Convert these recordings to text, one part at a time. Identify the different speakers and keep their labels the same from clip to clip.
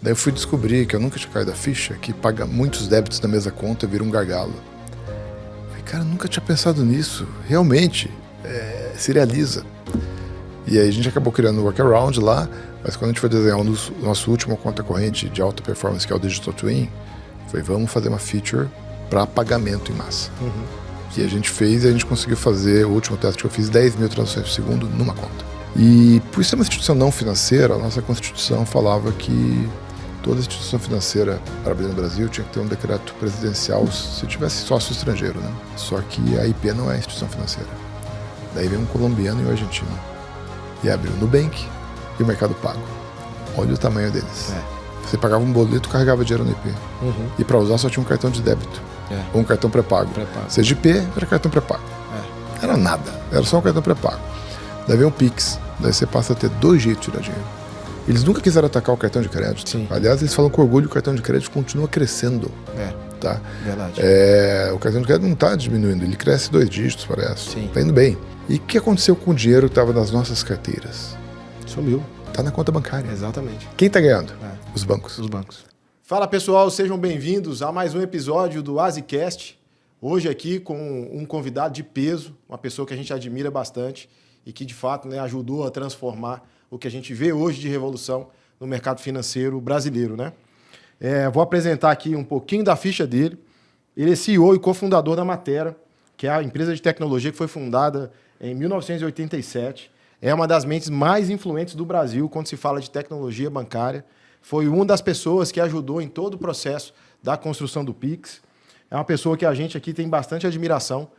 Speaker 1: Daí eu fui descobrir que eu nunca tinha caído a ficha, que pagar muitos débitos na mesma conta vira um gargalo. Falei, cara, eu nunca tinha pensado nisso. Realmente, se realiza. E aí a gente acabou criando um workaround lá, mas quando a gente foi desenhar o nosso último conta corrente de alta performance, que é o Digital Twin, foi, vamos fazer uma feature para pagamento em massa. E a gente fez e a gente conseguiu fazer, o último teste que eu fiz, 10 mil transações por segundo numa conta. E por ser uma instituição não financeira, a nossa Constituição falava que toda instituição financeira para abrir no Brasil tinha que ter um decreto presidencial se tivesse sócio estrangeiro, né? Só que a IP não é instituição financeira. Daí veio um colombiano e um argentino. E abriu o Nubank e o Mercado Pago. Olha o tamanho deles. Você pagava um boleto, carregava dinheiro no IP. E para usar só tinha um cartão de débito. Ou um cartão pré-pago. Seja IP, era cartão pré-pago. Era nada, era só um cartão pré-pago. Daí vem um Pix, daí você passa a ter 2 jeitos de tirar dinheiro. Eles nunca quiseram atacar o cartão de crédito. Sim. Aliás, eles falam com orgulho que o cartão de crédito continua crescendo. Tá?
Speaker 2: Verdade.
Speaker 1: O cartão de crédito não está diminuindo, ele cresce 2 dígitos, parece.
Speaker 2: Sim.
Speaker 1: Tá indo bem. E o que aconteceu com o dinheiro que estava nas nossas carteiras?
Speaker 2: Sumiu.
Speaker 1: Tá na conta bancária.
Speaker 2: Exatamente.
Speaker 1: Quem tá ganhando? Os bancos.
Speaker 2: Os bancos. Fala pessoal, sejam bem-vindos a mais um episódio do AsiCast. Hoje aqui com um convidado de peso, uma pessoa que a gente admira bastante e que de fato, né, ajudou a transformar o que a gente vê hoje de revolução no mercado financeiro brasileiro, né? Vou apresentar aqui um pouquinho da ficha dele. Ele é CEO e cofundador da Matera, que é a empresa de tecnologia que foi fundada em 1987. É uma das mentes mais influentes do Brasil quando se fala de tecnologia bancária. Foi uma das pessoas que ajudou em todo o processo da construção do Pix. É uma pessoa que a gente aqui tem bastante admiração.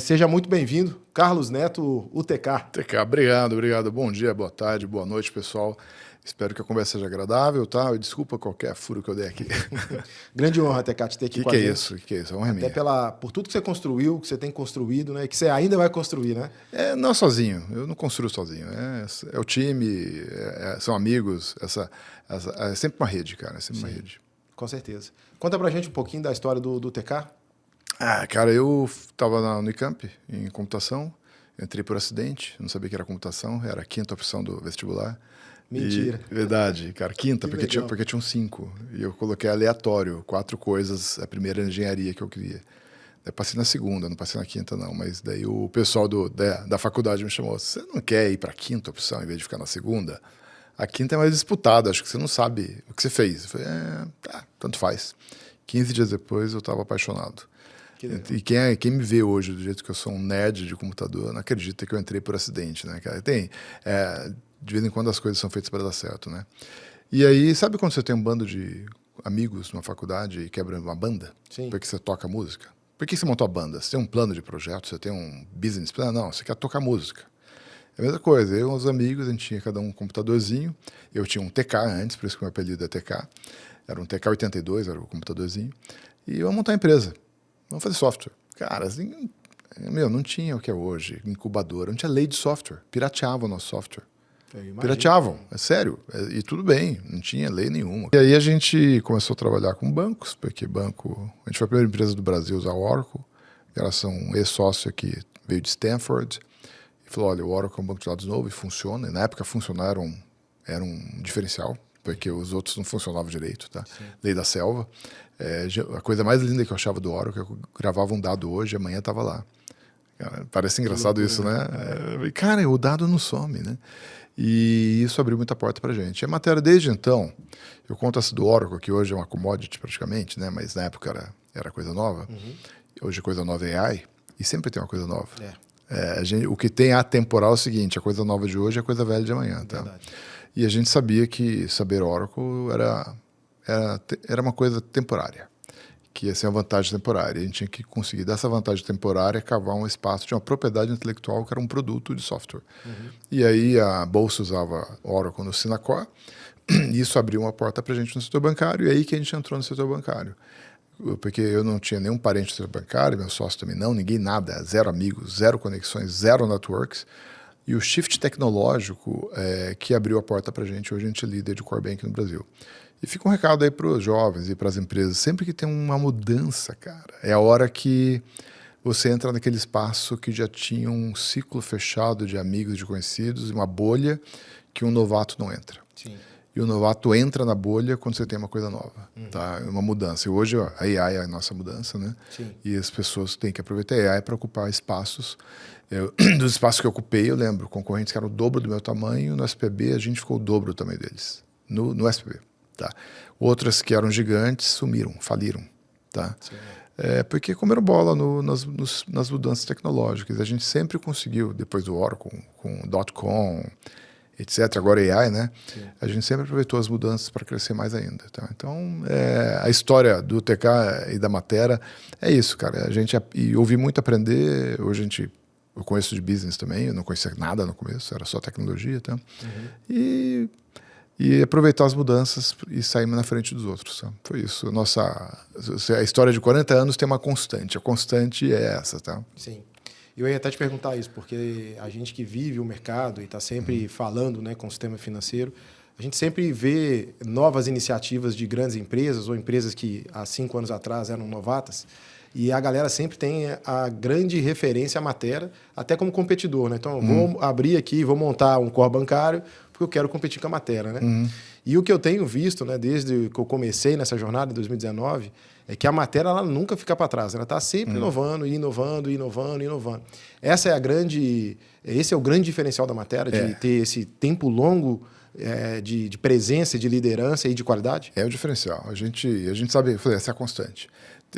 Speaker 2: Seja muito bem-vindo, Carlos Neto, o TK.
Speaker 1: TK, obrigado. Bom dia, boa tarde, boa noite, pessoal. Espero que a conversa seja agradável, tá? Desculpa qualquer furo que eu dei aqui.
Speaker 2: Grande honra, TK, te ter aqui com a gente.
Speaker 1: Que é isso? É honra minha.
Speaker 2: Até por tudo que você construiu, que você tem construído, né? E que você ainda vai construir, né?
Speaker 1: Não sozinho, eu não construo sozinho. É o time, são amigos, é sempre uma rede, cara, é sempre uma rede.
Speaker 2: Com certeza. Conta pra gente um pouquinho da história do TK.
Speaker 1: Cara, eu estava na Unicamp, em computação, entrei por acidente, não sabia que era computação, era a 5ª opção do vestibular.
Speaker 2: Mentira.
Speaker 1: Verdade, cara, 5ª, porque tinham 5. E eu coloquei aleatório, 4 coisas, a primeira engenharia que eu queria. Daí passei na 2ª, não passei na 5ª não, mas daí o pessoal da faculdade me chamou, você não quer ir para a 5ª opção em vez de ficar na 2ª? A 5ª é mais disputada, acho que você não sabe o que você fez. Eu falei, tanto faz. 15 dias depois eu estava apaixonado. E quem me vê hoje do jeito que eu sou um nerd de computador, não acredita que eu entrei por acidente, né, cara? De vez em quando as coisas são feitas para dar certo, né? E aí, sabe quando você tem um bando de amigos numa faculdade e quebra uma banda?
Speaker 2: Sim.
Speaker 1: Porque você toca música? Por que você montou a banda? Você tem um plano de projeto? Você tem um business plan? Não, você quer tocar música. É a mesma coisa, eu e os amigos, a gente tinha cada um computadorzinho. Eu tinha um TK antes, por isso que o meu apelido é TK. Era um TK-82, era o computadorzinho. E eu ia montar a empresa. Vamos fazer software. Cara, assim, não tinha o que é hoje, incubadora, não tinha lei de software. Pirateavam o nosso software. Pirateavam, é sério. E tudo bem, não tinha lei nenhuma. E aí a gente começou a trabalhar com bancos, porque a gente foi a primeira empresa do Brasil a usar o Oracle. Elas são um ex-sócio que veio de Stanford. E falou, olha, o Oracle é um banco de dados novo e funciona. E na época funcionaram, era um diferencial, porque os outros não funcionavam direito, tá? Sim. Lei da selva. A coisa mais linda que eu achava do Oracle é que eu gravava um dado hoje e amanhã estava lá. Cara, parece engraçado isso, né? Cara, o dado não some, né? E isso abriu muita porta para a gente. A matéria, desde então, eu conto essa do Oracle, que hoje é uma commodity praticamente, né? Mas na época era coisa nova. Hoje coisa nova é AI, e sempre tem uma coisa nova. O que tem atemporal é o seguinte, a coisa nova de hoje é a coisa velha de amanhã. Tá? Verdade. E a gente sabia que saber Oracle era uma coisa temporária, que ia ser uma vantagem temporária. A gente tinha que conseguir, dessa vantagem temporária, cavar um espaço de uma propriedade intelectual que era um produto de software. E aí a Bolsa usava Oracle no Synacor, e isso abriu uma porta para a gente no setor bancário, e aí que a gente entrou no setor bancário. Porque eu não tinha nenhum parente no setor bancário, meu sócio também não, ninguém nada, 0 amigos, 0 conexões, 0 networks. E o shift tecnológico que abriu a porta para a gente, hoje a gente é líder de core banking no Brasil. E fica um recado aí para os jovens e para as empresas, sempre que tem uma mudança, cara, é a hora que você entra naquele espaço que já tinha um ciclo fechado de amigos, de conhecidos, uma bolha que um novato não entra.
Speaker 2: Sim.
Speaker 1: E o novato entra na bolha quando você tem uma coisa nova, tá? Uma mudança. E hoje a AI é a nossa mudança, né?
Speaker 2: Sim.
Speaker 1: E as pessoas têm que aproveitar a AI para ocupar espaços. Dos espaços que eu ocupei, eu lembro, concorrentes que eram o dobro do meu tamanho, no SPB a gente ficou o dobro do tamanho deles, no SPB, tá? Outras que eram gigantes sumiram, faliram, tá? Porque comeram bola nas mudanças tecnológicas. A gente sempre conseguiu, depois do Oracle, com .com, etc., agora AI, né?
Speaker 2: Sim.
Speaker 1: A gente sempre aproveitou as mudanças para crescer mais ainda. Tá? Então, a história do TK e da Matera é isso, cara. Eu ouvi muito aprender. Hoje eu conheço de business também, eu não conhecia nada no começo, era só tecnologia. Tá? E aproveitar as mudanças e sairmos na frente dos outros. Tá? Foi isso. A história de 40 anos tem uma constante. A constante é essa. Tá?
Speaker 2: Sim. Eu ia até te perguntar isso, porque a gente que vive o mercado e está sempre falando, né, com o sistema financeiro, a gente sempre vê novas iniciativas de grandes empresas ou empresas que há 5 anos atrás eram novatas, e a galera sempre tem a grande referência à Matera, até como competidor. Né? Então, vou abrir aqui, vou montar um core bancário, porque eu quero competir com a Matera. Né? E o que eu tenho visto, né, desde que eu comecei nessa jornada em 2019, é que a Matera ela nunca fica para trás. Ela está sempre inovando. Esse é o grande diferencial da Matera, de ter esse tempo longo de presença, de liderança e de qualidade?
Speaker 1: É o diferencial. A gente sabe, essa é a constante.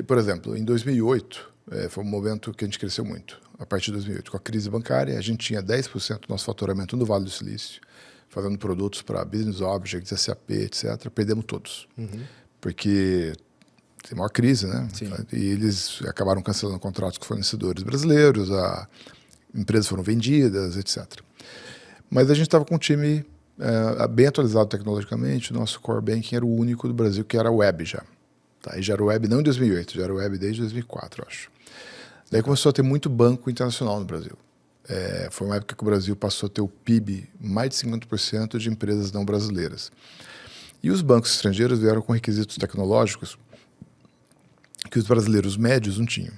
Speaker 1: Por exemplo, em 2008, foi um momento que a gente cresceu muito. A partir de 2008, com a crise bancária, a gente tinha 10% do nosso faturamento no Vale do Silício, fazendo produtos para Business Objects, SAP, etc. Perdemos todos. Porque tem maior crise, né?
Speaker 2: Sim.
Speaker 1: E eles acabaram cancelando contratos com fornecedores brasileiros, empresas foram vendidas, etc. Mas a gente estava com um time bem atualizado tecnologicamente. O nosso core banking era o único do Brasil que era web já. Tá? E já era web não em 2008, já era web desde 2004, eu acho. Daí começou a ter muito banco internacional no Brasil. Foi uma época que o Brasil passou a ter o PIB mais de 50% de empresas não brasileiras. E os bancos estrangeiros vieram com requisitos tecnológicos que os brasileiros médios não tinham.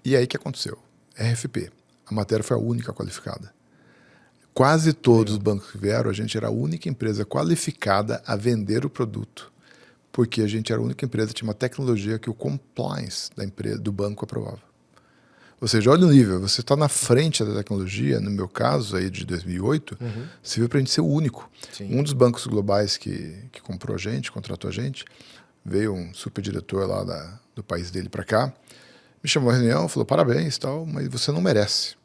Speaker 1: E aí o que aconteceu? RFP. A Matera foi a única qualificada. Quase todos os bancos que vieram, a gente era a única empresa qualificada a vender o produto, porque a gente era a única empresa que tinha uma tecnologia que o compliance da empresa, do banco aprovava. Ou seja, olha o nível, você está na frente da tecnologia, no meu caso aí de 2008, serviu para a gente ser o único.
Speaker 2: Sim.
Speaker 1: Um dos bancos globais que comprou a gente, contratou a gente, veio um superdiretor lá do país dele para cá, me chamou à reunião, falou parabéns, tal, mas você não merece.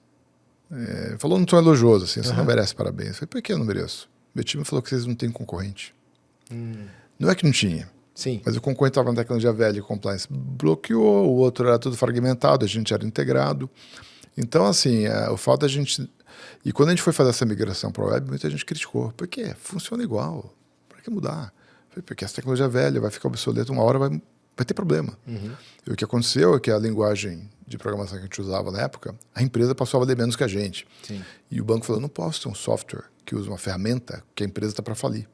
Speaker 1: Falou num tom elogioso, assim, você não merece parabéns. Eu falei, por que eu não mereço? Meu time falou que vocês não têm concorrente. Não é que não tinha,
Speaker 2: Sim.
Speaker 1: mas o concorrente estava na tecnologia velha e o compliance bloqueou, o outro era tudo fragmentado, a gente era integrado. Então, assim, o fato da gente... E quando a gente foi fazer essa migração para a web, muita gente criticou. Por quê? Funciona igual. Para que mudar? Porque essa tecnologia velha vai ficar obsoleta, uma hora vai ter problema. E o que aconteceu é que a linguagem de programação que a gente usava na época, a empresa passou a valer menos que a gente.
Speaker 2: Sim.
Speaker 1: E o banco falou, não posso ter um software que usa uma ferramenta que a empresa está para falir.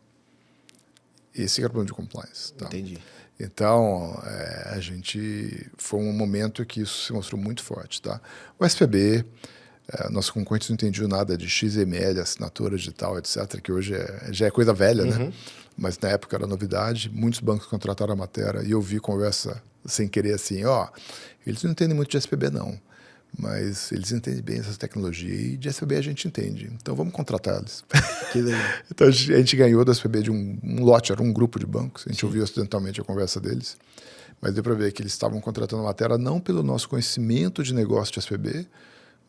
Speaker 1: Esse é o problema de compliance. Tá?
Speaker 2: Entendi.
Speaker 1: Então, a gente... Foi um momento que isso se mostrou muito forte. Tá? O SPB, nossos concorrentes não entendiam nada de XML, assinatura digital, etc., que hoje já é coisa velha, né? Mas na época era novidade. Muitos bancos contrataram a Matera e eu vi conversa sem querer assim, eles não entendem muito de SPB não, mas eles entendem bem essa tecnologia e de SPB a gente entende, então vamos contratar eles.
Speaker 2: Que legal.
Speaker 1: Então a gente ganhou da SPB de um lote, era um grupo de bancos, a gente ouviu acidentalmente a conversa deles, mas deu para ver que eles estavam contratando a Matera não pelo nosso conhecimento de negócio de SPB,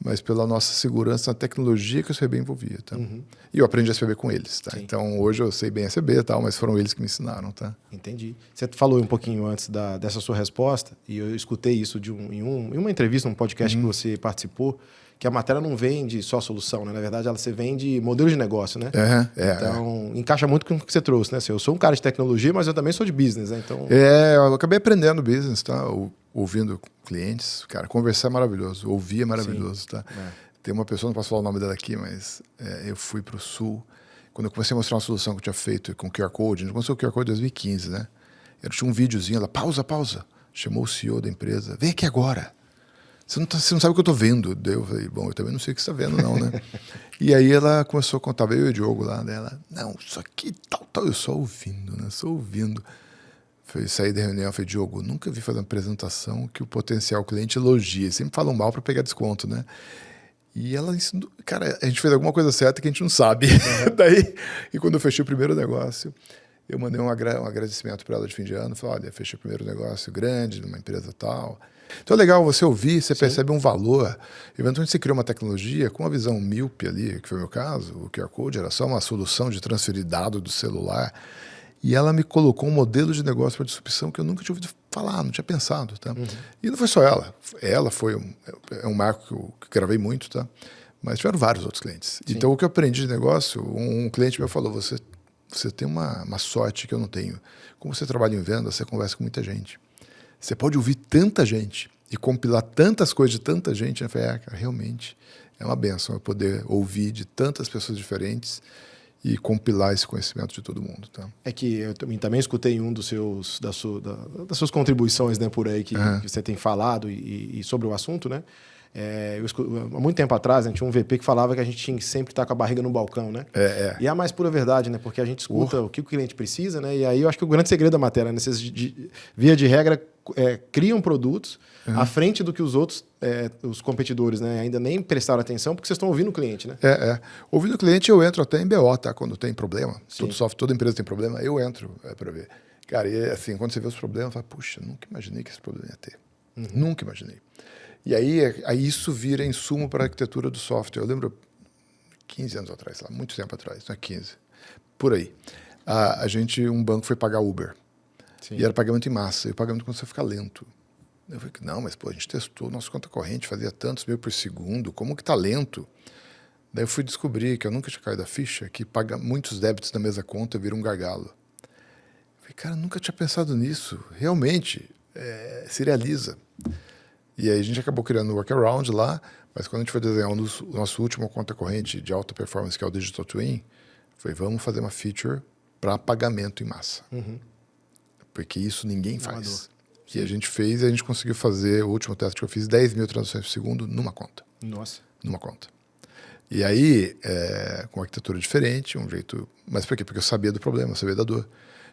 Speaker 1: mas pela nossa segurança na tecnologia que o SPB envolvia. Tá? E eu aprendi SPB com eles. Tá? Então, hoje eu sei bem SPB e tal, mas foram eles que me ensinaram. Tá?
Speaker 2: Entendi. Você falou um pouquinho antes dessa sua resposta, e eu escutei isso em uma entrevista, um podcast que você participou, que a Matera não vende só solução, né? Na verdade, você vende modelo de negócio, né? Então, encaixa muito com o que você trouxe, né? Eu sou um cara de tecnologia, mas eu também sou de business, né? Então...
Speaker 1: eu acabei aprendendo business, tá? Ouvindo clientes. Cara, conversar é maravilhoso, ouvir é maravilhoso, tá? Tem uma pessoa, não posso falar o nome dela aqui, mas eu fui para o Sul. Quando eu comecei a mostrar uma solução que eu tinha feito com QR Code, a gente começou o QR Code em 2015, né? Eu tinha um videozinho, ela, pausa. Chamou o CEO da empresa, vem aqui agora. você não sabe o que eu tô vendo. Daí eu falei, bom, eu também não sei o que você tá vendo, não, né? E aí ela começou a contar, veio o Diogo lá dela, não, isso aqui, tal, eu só ouvindo, né? Só ouvindo. Foi sair da reunião, falei, Diogo, nunca vi fazer uma apresentação que o potencial cliente elogia. Sempre falam mal para pegar desconto, né? E ela ensinou, cara, a gente fez alguma coisa certa que a gente não sabe. Daí, e quando eu fechei o primeiro negócio, eu mandei um agradecimento para ela de fim de ano. Falei, olha, fechei o primeiro negócio grande, numa empresa tal. Então é legal você ouvir, você percebe um valor. Eventualmente você cria uma tecnologia com uma visão míope ali, que foi o meu caso. O QR Code era só uma solução de transferir dado do celular. E ela me colocou um modelo de negócio para disrupção que eu nunca tinha ouvido falar, não tinha pensado, tá? E não foi só ela. Ela foi um marco que eu gravei muito, tá? Mas tiveram vários outros clientes. Sim. Então o que eu aprendi de negócio, um cliente meu falou, você tem uma sorte que eu não tenho. Como você trabalha em venda, você conversa com muita gente. Você pode ouvir tanta gente e compilar tantas coisas de tanta gente. Eu falei, cara, realmente é uma benção eu poder ouvir de tantas pessoas diferentes e compilar esse conhecimento de todo mundo, tá?
Speaker 2: É que eu também escutei das suas contribuições, né, por aí que você tem falado e sobre o assunto, né? Há muito tempo atrás, tinha um VP que falava que a gente tinha que sempre estar com a barriga no balcão, né? E é a mais pura verdade, né? Porque a gente escuta o que o cliente precisa, né? E aí eu acho que o grande segredo da matéria, né? Vocês, via de regra, criam produtos à frente do que os outros, os competidores, né? Ainda nem prestaram atenção, porque vocês estão ouvindo o cliente, né?
Speaker 1: Ouvindo o cliente, eu entro até em BO, tá? Quando tem problema. Todo software, toda empresa tem problema, eu entro para ver. Cara, e assim, quando você vê os problemas, fala, puxa, nunca imaginei que esse problema ia ter. Nunca imaginei. E aí isso vira insumo para a arquitetura do software. Eu lembro 15 anos atrás, lá, muito tempo atrás, não é 15, por aí. Um banco foi pagar Uber. Sim. E era pagamento em massa. E o pagamento começou a ficar lento. Eu falei, não, mas pô, a gente testou, nossa conta corrente fazia tantos mil por segundo, como que tá lento? Daí eu fui descobrir, que eu nunca tinha caído a ficha, que pagar muitos débitos na mesma conta vira um gargalo. Eu falei, cara, nunca tinha pensado nisso. Realmente, se realiza. E aí a gente acabou criando um workaround lá, mas quando a gente foi desenhar o nosso último conta corrente de alta performance, que é o Digital Twin, foi, vamos fazer uma feature para pagamento em massa. Porque isso ninguém faz. E a gente fez, e a gente conseguiu fazer, o último teste que eu fiz, 10 mil transações por segundo numa conta.
Speaker 2: Nossa.
Speaker 1: Numa conta. E aí, com arquitetura diferente, um jeito... Mas por quê? Porque eu sabia do problema, eu sabia da dor.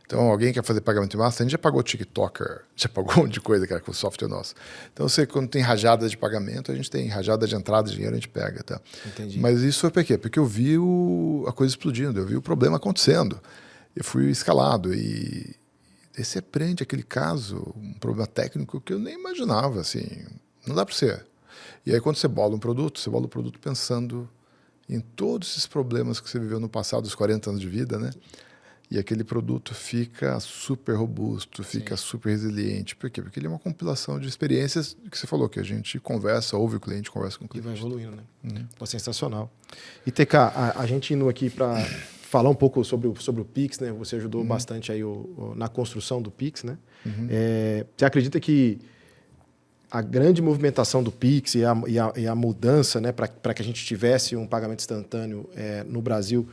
Speaker 1: Então, alguém quer fazer pagamento em massa, a gente já pagou TikToker, já pagou um monte de coisa, cara, com o software nosso. Então, quando tem rajada de pagamento, a gente tem rajada de entrada de dinheiro, a gente pega, tá?
Speaker 2: Entendi.
Speaker 1: Mas isso foi por quê? Porque eu vi a coisa explodindo, eu vi o problema acontecendo. Eu fui escalado e você aprende aquele caso, um problema técnico que eu nem imaginava, assim, não dá para ser. E aí, quando você bola o produto pensando em todos esses problemas que você viveu no passado, os 40 anos de vida, né? E aquele produto fica super robusto, fica super resiliente. Por quê? Porque ele é uma compilação de experiências que você falou, que a gente conversa, ouve o cliente, conversa com o cliente.
Speaker 2: E vai evoluindo, né? Pô, sensacional. E, TK, a gente indo aqui para falar um pouco sobre o Pix, né? Você ajudou bastante aí na construção do Pix, né? Você acredita que a grande movimentação do Pix e a mudança, né, para que a gente tivesse um pagamento instantâneo no Brasil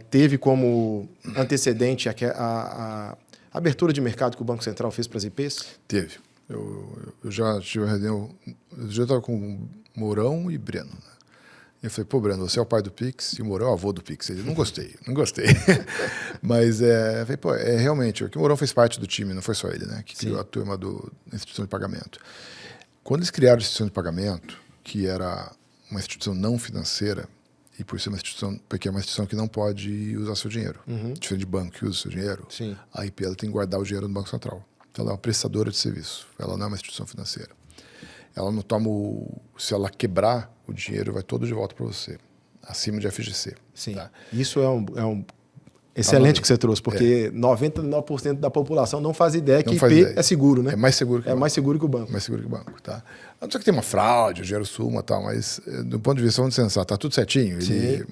Speaker 2: teve como antecedente a abertura de mercado que o Banco Central fez para as IPs?
Speaker 1: Teve. Eu já tive uma reunião, eu já estava com o Mourão e Breno. Né? Eu falei, pô, Breno, você é o pai do Pix e o Mourão é o avô do Pix. Ele, não gostei. Mas, eu falei, pô, realmente, o Mourão fez parte do time, não foi só ele, né? Que criou a turma da instituição de pagamento. Quando eles criaram a instituição de pagamento, que era uma instituição não financeira, e por ser uma instituição, porque é uma instituição que não pode usar seu dinheiro. Diferente de banco que usa seu dinheiro, a IP ela tem que guardar o dinheiro no Banco Central. Então ela é uma prestadora de serviço, ela não é uma instituição financeira. Ela não toma se ela quebrar, o dinheiro vai todo de volta para você, acima de FGC.
Speaker 2: Sim. Tá? Isso é um excelente que você trouxe, porque 99% da população não faz ideia que IP é seguro, né?
Speaker 1: É mais seguro que o banco.
Speaker 2: Mais seguro que o banco.
Speaker 1: Mais seguro que o banco, tá? A não ser que tem uma fraude, o dinheiro suma e tal, mas do ponto de vista, vamos pensar, tá tudo certinho,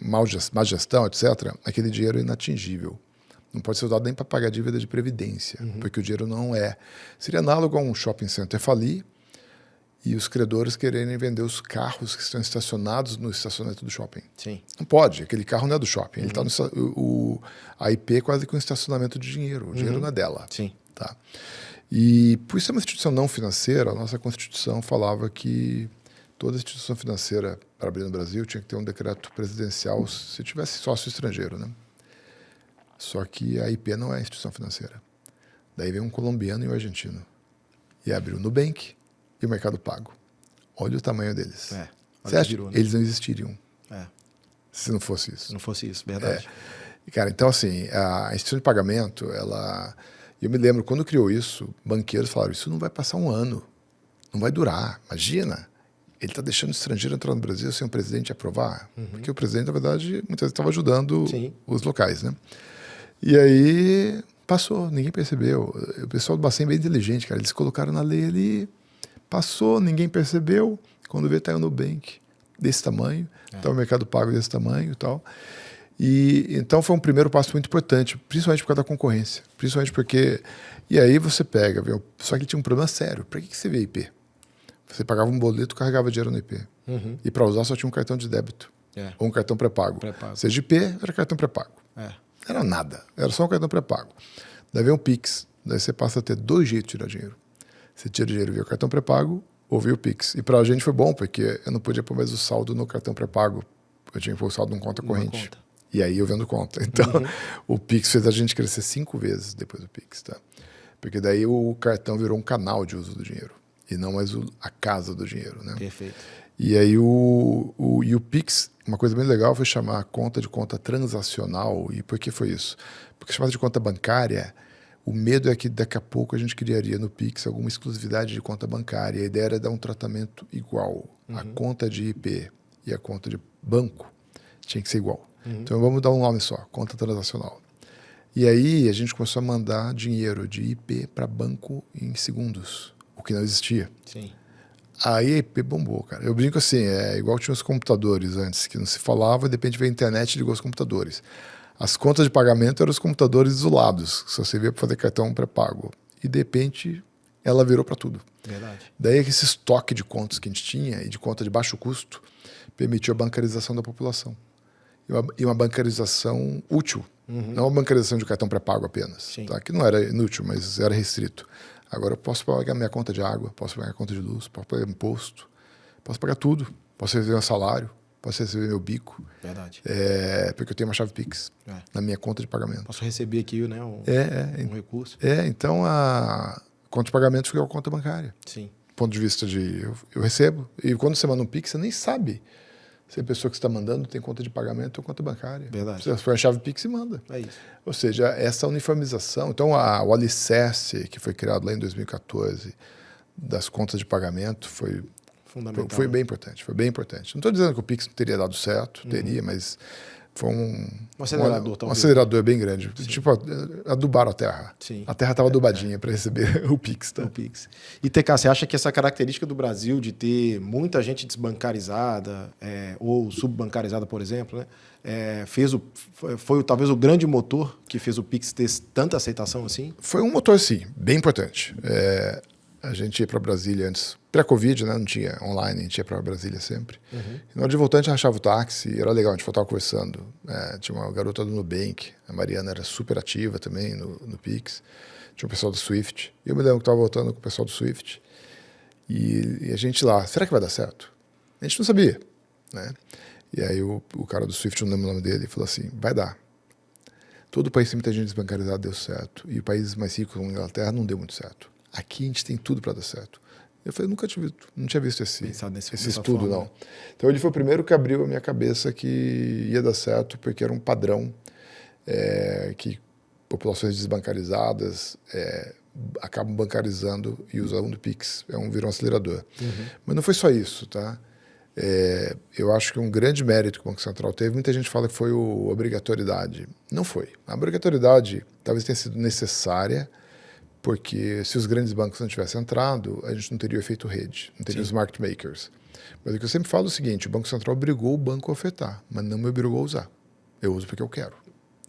Speaker 1: má gestão, etc., aquele dinheiro é inatingível. Não pode ser usado nem para pagar dívida de previdência, porque o dinheiro não é. Seria análogo a um shopping center falir e os credores quererem vender os carros que estão estacionados no estacionamento do shopping. Sim. Não pode, aquele carro não é do shopping. Ele tá a IP é quase que um estacionamento de dinheiro. O dinheiro não é dela.
Speaker 2: Sim.
Speaker 1: Tá? E por ser uma instituição não financeira, a nossa Constituição falava que toda instituição financeira para abrir no Brasil tinha que ter um decreto presidencial se tivesse sócio estrangeiro, né? Só que a IP não é instituição financeira. Daí vem um colombiano e um argentino. E abriu o Nubank e o Mercado Pago. Olha o tamanho deles. Você acha que eles não existiriam se não fosse isso?
Speaker 2: Se não fosse isso, verdade.
Speaker 1: Cara, então assim, a instituição de pagamento, eu me lembro, quando criou isso, banqueiros falaram, isso não vai passar um ano, não vai durar, imagina. Ele está deixando o estrangeiro entrar no Brasil sem o presidente aprovar. Porque o presidente, na verdade, muitas vezes estava ajudando os locais, né? E aí passou, ninguém percebeu. O pessoal do Bacen é bem inteligente, cara. Eles colocaram na lei ali, passou, ninguém percebeu. Quando vê, tá aí o Nubank desse tamanho, tá o Mercado Pago desse tamanho e tal. E então foi um primeiro passo muito importante, principalmente por causa da concorrência. Principalmente porque... E aí você pega, viu? Só que tinha um problema sério. Para que você vê IP? Você pagava um boleto, carregava dinheiro no IP. E para usar só tinha um cartão de débito. Ou um cartão pré-pago. Seja IP, era cartão pré-pago. Era nada. Era só um cartão pré-pago. Daí vem o Pix. Daí você passa a ter 2 jeitos de tirar dinheiro. Você tira dinheiro via o cartão pré-pago ou via o Pix. E para a gente foi bom, porque eu não podia pôr mais o saldo no cartão pré-pago. Eu tinha que pôr o saldo em conta corrente. E aí eu vendo conta. Então, o Pix fez a gente crescer 5 vezes depois do Pix. Tá? Porque daí o cartão virou um canal de uso do dinheiro. E não mais a casa do dinheiro. Né?
Speaker 2: Perfeito.
Speaker 1: E aí o Pix, uma coisa bem legal foi chamar a conta de conta transacional. E por que foi isso? Porque chamada de conta bancária, o medo é que daqui a pouco a gente criaria no Pix alguma exclusividade de conta bancária. A ideia era dar um tratamento igual. A conta de IP e a conta de banco tinha que ser igual. Então vamos dar um nome só, conta transacional. E aí a gente começou a mandar dinheiro de IP para banco em segundos, o que não existia.
Speaker 2: Sim.
Speaker 1: Aí a IP bombou, cara. Eu brinco assim, é igual tinha os computadores antes, que não se falava, de repente veio a internet e ligou os computadores. As contas de pagamento eram os computadores isolados, que só servia para fazer cartão pré-pago. E de repente ela virou para tudo.
Speaker 2: Verdade.
Speaker 1: Daí esse estoque de contas que a gente tinha, e de conta de baixo custo, permitiu a bancarização da população. E uma bancarização útil, não uma bancarização de cartão pré-pago apenas, tá? Que não era inútil, mas era restrito. Agora eu posso pagar minha conta de água, posso pagar minha conta de luz, posso pagar imposto, posso pagar tudo, posso receber meu salário, posso receber meu bico.
Speaker 2: Verdade.
Speaker 1: Porque eu tenho uma chave Pix na minha conta de pagamento.
Speaker 2: Posso receber aqui, né, um recurso.
Speaker 1: Então a conta de pagamento fica com a conta bancária.
Speaker 2: Sim.
Speaker 1: Do ponto de vista de eu recebo, e quando você manda um Pix, você nem sabe se a pessoa que está mandando tem conta de pagamento ou conta bancária.
Speaker 2: Verdade.
Speaker 1: Você põe a chave Pix e manda.
Speaker 2: É isso.
Speaker 1: Ou seja, essa uniformização. Então, o alicerce que foi criado lá em 2014 das contas de pagamento foi bem importante. Foi bem importante. Não estou dizendo que o Pix não teria dado certo, teria, mas foi um
Speaker 2: acelerador,
Speaker 1: um acelerador bem grande. Sim. Tipo, adubaram a terra.
Speaker 2: Sim.
Speaker 1: A terra estava adubadinha para receber o Pix. Tá?
Speaker 2: O Pix. E, TK, você acha que essa característica do Brasil de ter muita gente desbancarizada ou subbancarizada, por exemplo, né, foi talvez o grande motor que fez o Pix ter tanta aceitação assim?
Speaker 1: Foi um motor, sim, bem importante. A gente ia para Brasília antes, pré-Covid, né? Não tinha online, a gente ia para Brasília sempre. E na hora de voltar, a gente achava o táxi, era legal, a gente voltava conversando. Tinha uma garota do Nubank, a Mariana era super ativa também no Pix. Tinha o pessoal do Swift. E eu me lembro que estava voltando com o pessoal do Swift. E a gente lá, será que vai dar certo? A gente não sabia, né? E aí o cara do Swift, não lembro o nome dele, falou assim, vai dar. Todo o país tem muita gente desbancarizada, deu certo. E o país mais rico, como a Inglaterra, não deu muito certo. Aqui a gente tem tudo para dar certo. Eu falei, não tinha visto esse estudo, forma, não. Então ele foi o primeiro que abriu a minha cabeça que ia dar certo, porque era um padrão que populações desbancarizadas acabam bancarizando e usando o Pix. Virou um acelerador. Mas não foi só isso, tá? Eu acho que um grande mérito que o Banco Central teve, muita gente fala que foi a obrigatoriedade. Não foi. A obrigatoriedade talvez tenha sido necessária, porque se os grandes bancos não tivessem entrado, a gente não teria o efeito rede, não teria os market makers. Mas o que eu sempre falo é o seguinte, o Banco Central obrigou o banco a ofertar, mas não me obrigou a usar. Eu uso porque eu quero.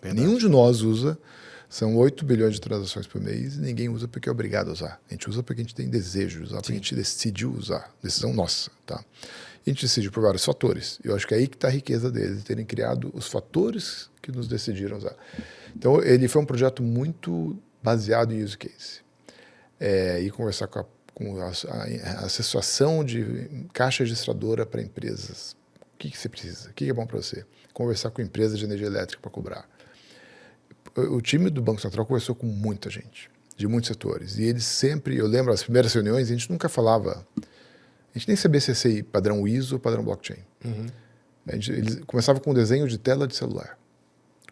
Speaker 1: Verdade. Nenhum de nós usa, são 8 bilhões de transações por mês, e ninguém usa porque é obrigado a usar. A gente usa porque a gente tem desejo de usar, porque a gente decidiu usar, decisão nossa. Tá? E a gente decidiu por vários fatores. Eu acho que é aí que está a riqueza deles, terem criado os fatores que nos decidiram usar. Então, ele foi um projeto muito baseado em use case. ir conversar com a associação de caixa registradora para empresas. O que você precisa? O que é bom para você? Conversar com empresas de energia elétrica para cobrar. O time do Banco Central conversou com muita gente, de muitos setores. E eles sempre, eu lembro, as primeiras reuniões, a gente nunca falava, a gente nem sabia se ia ser padrão ISO ou padrão blockchain. Eles começavam com um desenho de tela de celular.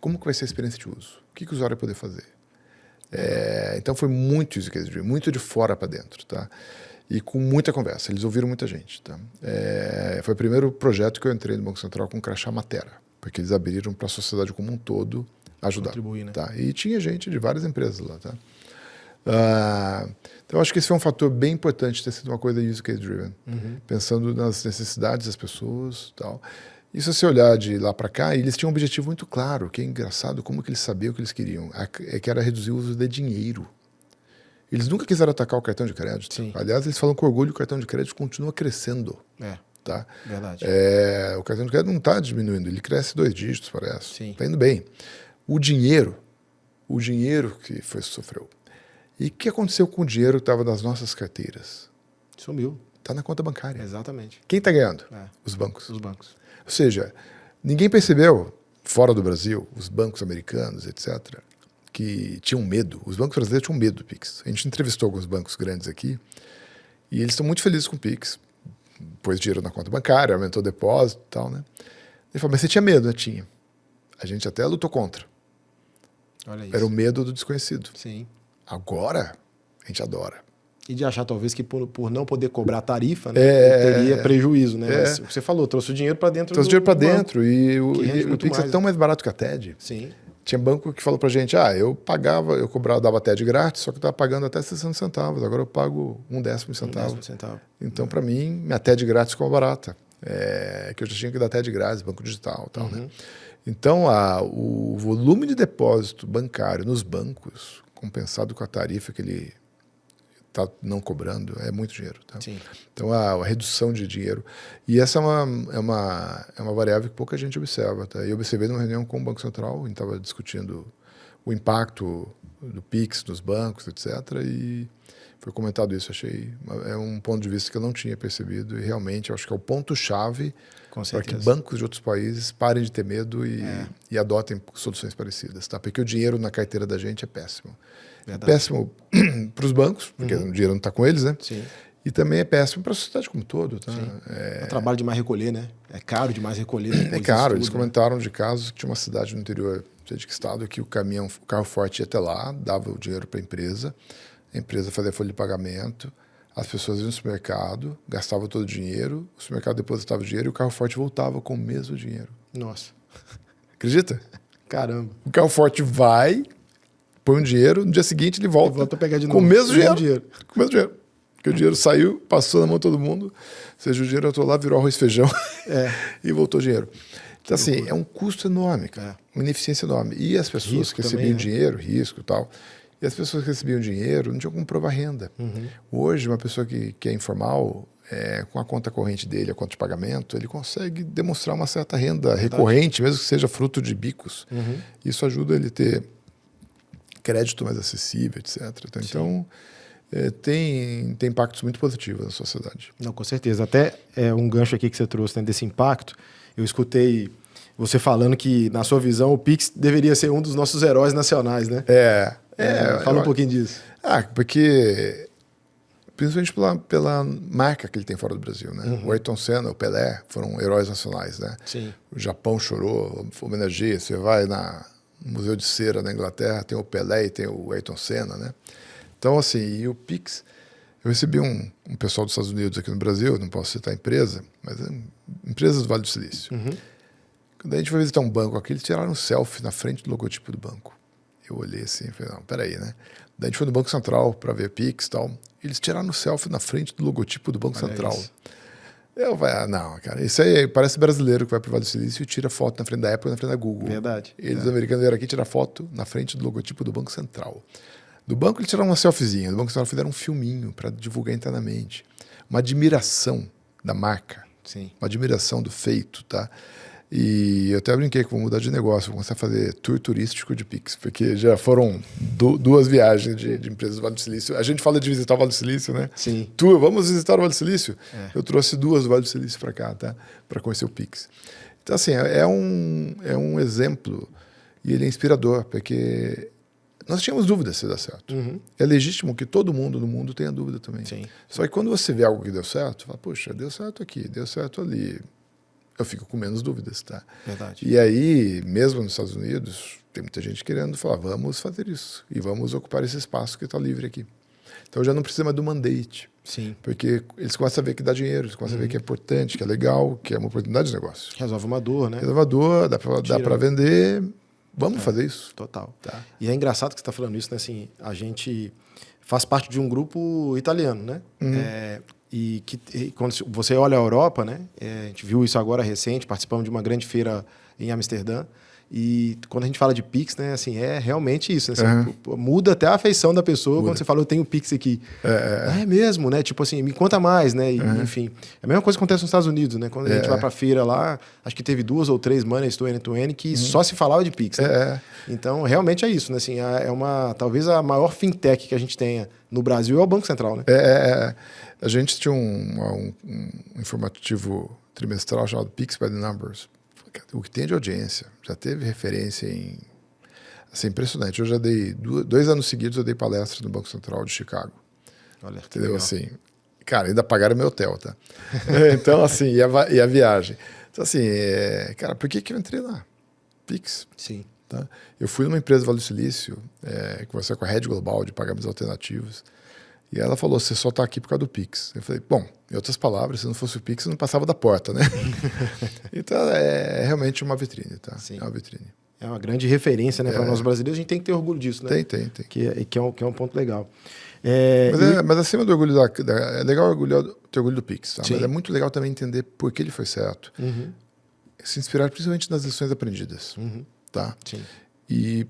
Speaker 1: Como que vai ser a experiência de uso? O que o usuário vai poder fazer? Então foi muito use case driven, muito de fora para dentro, tá? E com muita conversa, eles ouviram muita gente, tá? Foi o primeiro projeto que eu entrei no Banco Central com crachá Matera, porque eles abriram para a sociedade como um todo ajudar.
Speaker 2: Contribuir, né?
Speaker 1: Tá? E tinha gente de várias empresas lá, tá? Então acho que esse foi um fator bem importante ter sido uma coisa use case driven, pensando nas necessidades das pessoas, tal. E se você olhar de lá para cá, eles tinham um objetivo muito claro, que é engraçado como que eles sabiam o que eles queriam, que era reduzir o uso de dinheiro. Eles nunca quiseram atacar o cartão de crédito.
Speaker 2: Sim.
Speaker 1: Aliás, eles falam com orgulho que o cartão de crédito continua crescendo. Tá?
Speaker 2: Verdade.
Speaker 1: O cartão de crédito não está diminuindo, ele cresce 2 dígitos, parece.
Speaker 2: Sim.
Speaker 1: Está indo bem. O dinheiro que sofreu. E o que aconteceu com o dinheiro que estava nas nossas carteiras?
Speaker 2: Sumiu.
Speaker 1: Está na conta bancária.
Speaker 2: Exatamente.
Speaker 1: Quem está ganhando? Os bancos. Ou seja, ninguém percebeu, fora do Brasil, os bancos americanos, etc., que tinham medo. Os bancos brasileiros tinham medo do Pix. A gente entrevistou alguns bancos grandes aqui e eles estão muito felizes com o Pix. Pôs dinheiro na conta bancária, aumentou o depósito e tal, né? Ele falou, mas você tinha medo, né? Tinha. A gente até lutou contra.
Speaker 2: Olha isso.
Speaker 1: Era o medo do desconhecido.
Speaker 2: Sim.
Speaker 1: Agora, a gente adora.
Speaker 2: E de achar, talvez, que por não poder cobrar tarifa, né, teria prejuízo, né? Mas o que você falou, trouxe o dinheiro para dentro
Speaker 1: Trouxe o dinheiro para dentro
Speaker 2: banco,
Speaker 1: e o Pix
Speaker 2: mais.
Speaker 1: é tão mais barato que a TED.
Speaker 2: Sim.
Speaker 1: Tinha banco que falou pra gente, eu cobrava, dava TED grátis, só que eu estava pagando até 60 centavos, agora eu pago 1/10 de centavo. Então, para mim, minha TED grátis ficou barata. Que eu já tinha que dar TED grátis, banco digital e tal, né? Então, o volume de depósito bancário nos bancos, compensado com a tarifa que ele está não cobrando, é muito dinheiro. Tá?
Speaker 2: Sim.
Speaker 1: Então, a redução de dinheiro. E essa é uma variável que pouca gente observa. Tá? Eu observei numa reunião com o Banco Central, a gente estava discutindo o impacto do Pix nos bancos, etc. E foi comentado isso. Achei um ponto de vista que eu não tinha percebido e realmente acho que é o ponto-chave para que bancos de outros países parem de ter medo e adotem soluções parecidas. Tá? Porque o dinheiro na carteira da gente é péssimo.
Speaker 2: Verdade.
Speaker 1: É péssimo para os bancos, porque o dinheiro não está com eles, né?
Speaker 2: Sim.
Speaker 1: E também é péssimo para a sociedade como um todo. Tá?
Speaker 2: É trabalho demais recolher, né? É caro demais recolher.
Speaker 1: É caro. Eles comentaram de casos que tinha uma cidade no interior, não sei de que estado, que o carro forte ia até lá, dava o dinheiro para a empresa fazia folha de pagamento, as pessoas iam no supermercado, gastavam todo o dinheiro, o supermercado depositava o dinheiro e o carro forte voltava com o mesmo dinheiro.
Speaker 2: Nossa.
Speaker 1: Acredita?
Speaker 2: Caramba.
Speaker 1: O carro forte vai, põe um dinheiro, no dia seguinte ele volta
Speaker 2: a pegar de
Speaker 1: com
Speaker 2: novo.
Speaker 1: o mesmo dinheiro. Com o mesmo dinheiro. Porque o dinheiro saiu, passou na mão de todo mundo, ou seja, o dinheiro entrou lá, virou arroz e feijão e voltou o dinheiro. Então, assim, é um custo enorme, cara. Uma ineficiência enorme. E as pessoas que recebiam dinheiro, risco e tal, e as pessoas que recebiam dinheiro não tinham como provar renda. Hoje, uma pessoa que é informal, com a conta corrente dele, a conta de pagamento, ele consegue demonstrar uma certa renda recorrente, mesmo que seja fruto de bicos. Isso ajuda ele a ter crédito mais acessível, etc. Então, tem impactos muito positivos na sociedade.
Speaker 2: Não, com certeza. Até um gancho aqui que você trouxe, né, desse impacto, eu escutei você falando que, na sua visão, o Pix deveria ser um dos nossos heróis nacionais, né? Fala um pouquinho disso.
Speaker 1: Porque, principalmente pela marca que ele tem fora do Brasil, né? O Ayrton Senna, o Pelé foram heróis nacionais, né?
Speaker 2: Sim.
Speaker 1: O Japão chorou, homenageia. Você vai no Museu de Cera na Inglaterra, tem o Pelé e tem o Ayrton Senna, né? Então, assim, e o Pix... Eu recebi um pessoal dos Estados Unidos aqui no Brasil, não posso citar a empresa, mas empresas do Vale do Silício. Quando a gente foi visitar um banco aqui, eles tiraram um selfie na frente do logotipo do banco. Eu olhei assim e falei, não, peraí, né? Daí a gente foi no Banco Central para ver Pix e tal. Eles tiraram um selfie na frente do logotipo do Banco Central. Isso. Eu falei, não, cara, isso aí parece brasileiro que vai para o Vale do Silício e tira foto na frente da Apple e na frente da Google.
Speaker 2: Verdade.
Speaker 1: Eles, americanos, vieram aqui tirar foto na frente do logotipo do Banco Central. Do banco eles tiraram uma selfiezinha, do Banco Central fizeram um filminho para divulgar internamente. Uma admiração da marca,
Speaker 2: sim,
Speaker 1: uma admiração do feito, tá? E eu até brinquei que vou mudar de negócio, vou começar a fazer tour turístico de Pix, porque já foram duas viagens de empresas do Vale do Silício. A gente fala de visitar o Vale do Silício, né?
Speaker 2: Sim.
Speaker 1: Tour, vamos visitar o Vale do Silício? Eu trouxe duas do Vale do Silício para cá, tá? Para conhecer o Pix. Então, assim, é um exemplo e ele é inspirador, porque nós tínhamos dúvidas se dá certo. É legítimo que todo mundo no mundo tenha dúvida também.
Speaker 2: Sim.
Speaker 1: Só que quando você vê algo que deu certo, fala, poxa, deu certo aqui, deu certo ali. Eu fico com menos dúvidas, tá?
Speaker 2: Verdade.
Speaker 1: E aí, mesmo nos Estados Unidos, tem muita gente querendo falar, vamos fazer isso. E vamos ocupar esse espaço que está livre aqui. Então já não precisa mais do mandate.
Speaker 2: Sim.
Speaker 1: Porque eles começam a ver que dá dinheiro, eles começam a ver que é importante, que é legal, que é uma oportunidade de negócio.
Speaker 2: Resolve uma dor, né?
Speaker 1: Renovador, dá para vender, vamos fazer isso.
Speaker 2: Total.
Speaker 1: Tá.
Speaker 2: E é engraçado que você está falando isso, né? Assim, a gente faz parte de um grupo italiano, né? E quando você olha a Europa, né? A gente viu isso agora recente, participamos de uma grande feira em Amsterdã. E quando a gente fala de Pix, né? Assim, é realmente isso. Né? Assim, muda até a afeição da pessoa quando você fala, eu tenho Pix aqui. É mesmo, né? Tipo assim, me conta mais, né? E, enfim, é a mesma coisa que acontece nos Estados Unidos, né? Quando a gente vai pra feira lá, acho que teve 2 ou 3 managers do end-to-end que só se falava de Pix. Né? Então, realmente é isso, né? Assim, talvez a maior fintech que a gente tenha no Brasil é o Banco Central, né?
Speaker 1: A gente tinha um informativo trimestral chamado Pix by the Numbers. O que tem de audiência, já teve referência em... Assim, impressionante. Eu já dei 2 anos seguidos, eu dei palestra no Banco Central de Chicago.
Speaker 2: Olha,
Speaker 1: entendeu?
Speaker 2: legal.
Speaker 1: Assim, cara, ainda pagaram meu hotel, tá? Então, assim, e a viagem. Então, assim, cara, por que eu entrei lá? Pix.
Speaker 2: Sim.
Speaker 1: Tá? Eu fui numa empresa do Vale do Silício, conversar com a Rede Global de pagamentos alternativos, e ela falou, você só está aqui por causa do Pix. Eu falei, bom, em outras palavras, se não fosse o Pix, eu não passava da porta, né? Então, é realmente uma vitrine, tá?
Speaker 2: Sim.
Speaker 1: É uma vitrine.
Speaker 2: É uma grande referência, né? Para nós brasileiros, a gente tem que ter orgulho disso, né?
Speaker 1: Tem.
Speaker 2: Que é um ponto legal.
Speaker 1: Mas acima do orgulho é legal ter orgulho do Pix, tá? Mas é muito legal também entender por que ele foi certo. Se inspirar principalmente nas lições aprendidas, tá?
Speaker 2: Sim.
Speaker 1: E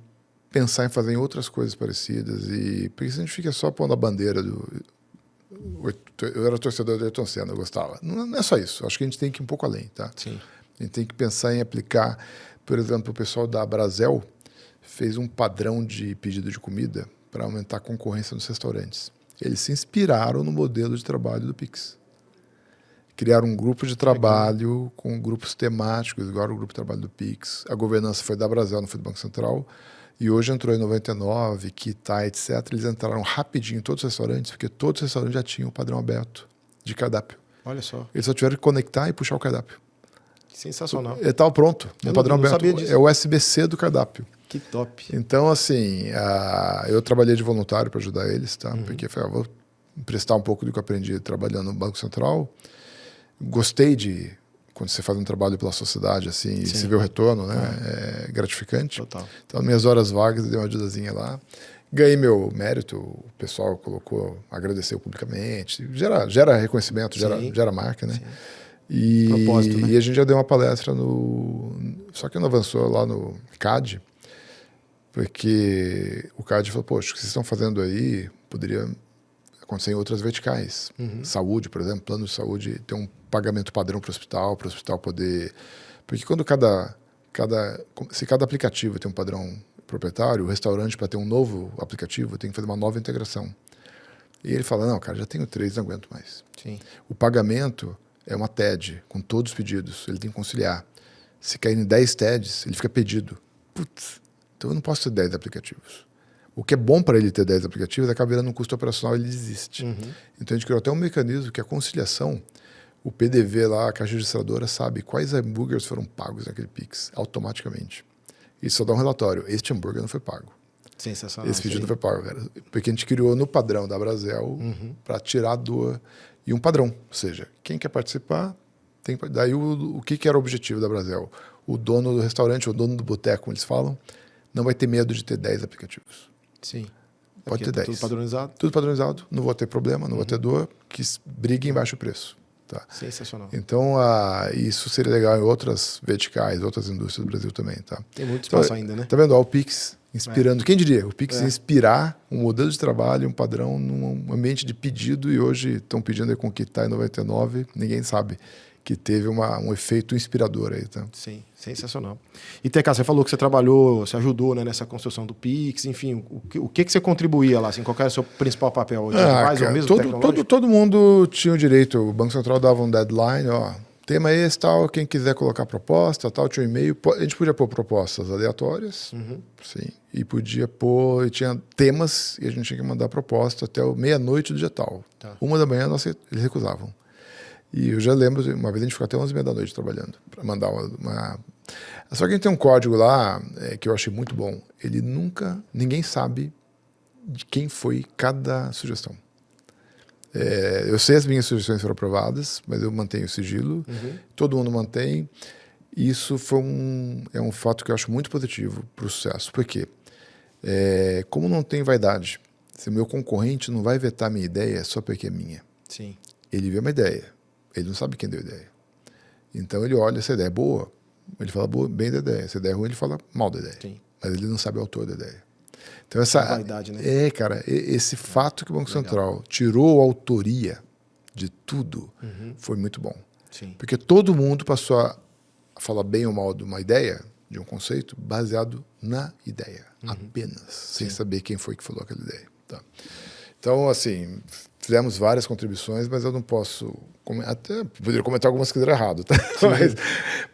Speaker 1: pensar em fazer em outras coisas parecidas. Porque se a gente fica só pondo a bandeira do... Eu era torcedor do Ayrton Senna, eu gostava. Não é só isso. Acho que a gente tem que ir um pouco além, tá?
Speaker 2: Sim.
Speaker 1: A gente tem que pensar em aplicar... Por exemplo, o pessoal da Brasel fez um padrão de pedido de comida para aumentar a concorrência nos restaurantes. Eles se inspiraram no modelo de trabalho do Pix. Criaram um grupo de trabalho com grupos temáticos, igual o grupo de trabalho do Pix. A governança foi da Brasel, não foi do Banco Central. E hoje entrou em 99, Kita, etc. Eles entraram rapidinho em todos os restaurantes, porque todos os restaurantes já tinham o padrão aberto de cardápio.
Speaker 2: Olha só.
Speaker 1: Eles só tiveram que conectar e puxar o cardápio.
Speaker 2: Sensacional.
Speaker 1: Ele estava pronto, no padrão aberto.
Speaker 2: Sabia disso.
Speaker 1: É o SBC do cardápio.
Speaker 2: Que top.
Speaker 1: Então, assim, eu trabalhei de voluntário para ajudar eles, tá? Porque eu vou emprestar um pouco do que eu aprendi trabalhando no Banco Central. Gostei de, quando você faz um trabalho pela sociedade, assim, e se vê o retorno, né? É gratificante.
Speaker 2: Total.
Speaker 1: Então, nas minhas horas vagas, eu dei uma ajudazinha lá. Ganhei meu mérito, o pessoal agradeceu publicamente. Gera reconhecimento, gera marca, né? Sim.
Speaker 2: Propósito, né?
Speaker 1: E a gente já deu uma palestra só que não avançou lá no CAD, porque o CAD falou, poxa, o que vocês estão fazendo aí poderia acontecer em outras verticais. Saúde, por exemplo, plano de saúde, ter um pagamento padrão para o hospital poder... Porque quando se cada aplicativo tem um padrão proprietário, o restaurante, para ter um novo aplicativo, tem que fazer uma nova integração. E ele fala, não, cara, já tenho 3, não aguento mais.
Speaker 2: Sim.
Speaker 1: O pagamento é uma TED, com todos os pedidos. Ele tem que conciliar. Se cair em 10 TEDs, ele fica pedido. Putz, então eu não posso ter 10 aplicativos. O que é bom para ele ter 10 aplicativos acaba virando um custo operacional e ele desiste. Então a gente criou até um mecanismo que a conciliação, o PDV lá, a caixa registradora, sabe quais hambúrgueres foram pagos naquele Pix, automaticamente. E só dá um relatório. Este hambúrguer não foi pago.
Speaker 2: Sensacional.
Speaker 1: Esse pedido não foi pago, cara. Porque a gente criou no padrão da Brasel para tirar a dor e um padrão. Ou seja, quem quer participar, tem que... Daí o que era o objetivo da Brasel? O dono do restaurante, o dono do boteco, como eles falam, não vai ter medo de ter 10 aplicativos.
Speaker 2: Sim.
Speaker 1: Pode ter 10.
Speaker 2: Tudo padronizado?
Speaker 1: Tudo padronizado, não vou ter problema, não vou ter dor, que brigue em baixo preço. Tá?
Speaker 2: Sensacional.
Speaker 1: Então, isso seria legal em outras verticais, outras indústrias do Brasil também. Tá?
Speaker 2: Tem muito espaço ainda, né?
Speaker 1: Tá vendo? O Pix inspirando. Quem diria? O Pix inspirar um modelo de trabalho, um padrão num ambiente de pedido, e hoje estão pedindo com Kita em 99, ninguém sabe que teve um efeito inspirador aí, tá?
Speaker 2: Sim, sensacional. E, TK, você falou que você trabalhou, você ajudou, né, nessa construção do Pix, enfim, o que você contribuía lá, assim, qual era o seu principal papel hoje? Mais ou menos
Speaker 1: todo mundo tinha o direito, o Banco Central dava um deadline, ó, tema esse, tal, quem quiser colocar proposta, tal, tinha um e-mail, a gente podia pôr propostas aleatórias, sim, e podia pôr, e tinha temas, e a gente tinha que mandar proposta até meia-noite do dia tal.
Speaker 2: Tá.
Speaker 1: 1h da manhã eles recusavam. E eu já lembro, uma vez a gente ficou até 11h30 da noite trabalhando para mandar uma... Só que a gente tem um código lá que eu achei muito bom. Ninguém sabe de quem foi cada sugestão. Eu sei as minhas sugestões foram aprovadas, mas eu mantenho o sigilo. Todo mundo mantém. E isso é um fato que eu acho muito positivo para o sucesso. Por quê? Como não tem vaidade, se o meu concorrente não vai vetar minha ideia só porque é minha.
Speaker 2: Sim.
Speaker 1: Ele vê uma ideia. Ele não sabe quem deu a ideia. Então ele olha, essa ideia é boa, ele fala bem da ideia. Se a ideia é ruim, ele fala mal da ideia.
Speaker 2: Sim.
Speaker 1: Mas ele não sabe o autor da ideia. Então essa
Speaker 2: vaidade, né?
Speaker 1: Cara, esse fato que o Banco Central tirou a autoria de tudo foi muito bom.
Speaker 2: Sim.
Speaker 1: Porque todo mundo passou a falar bem ou mal de uma ideia, de um conceito, baseado na ideia. Apenas. Sem saber quem foi que falou aquela ideia. Tá. Então, assim, fizemos várias contribuições, mas eu não posso... Até poderia comentar algumas que deram errado, tá?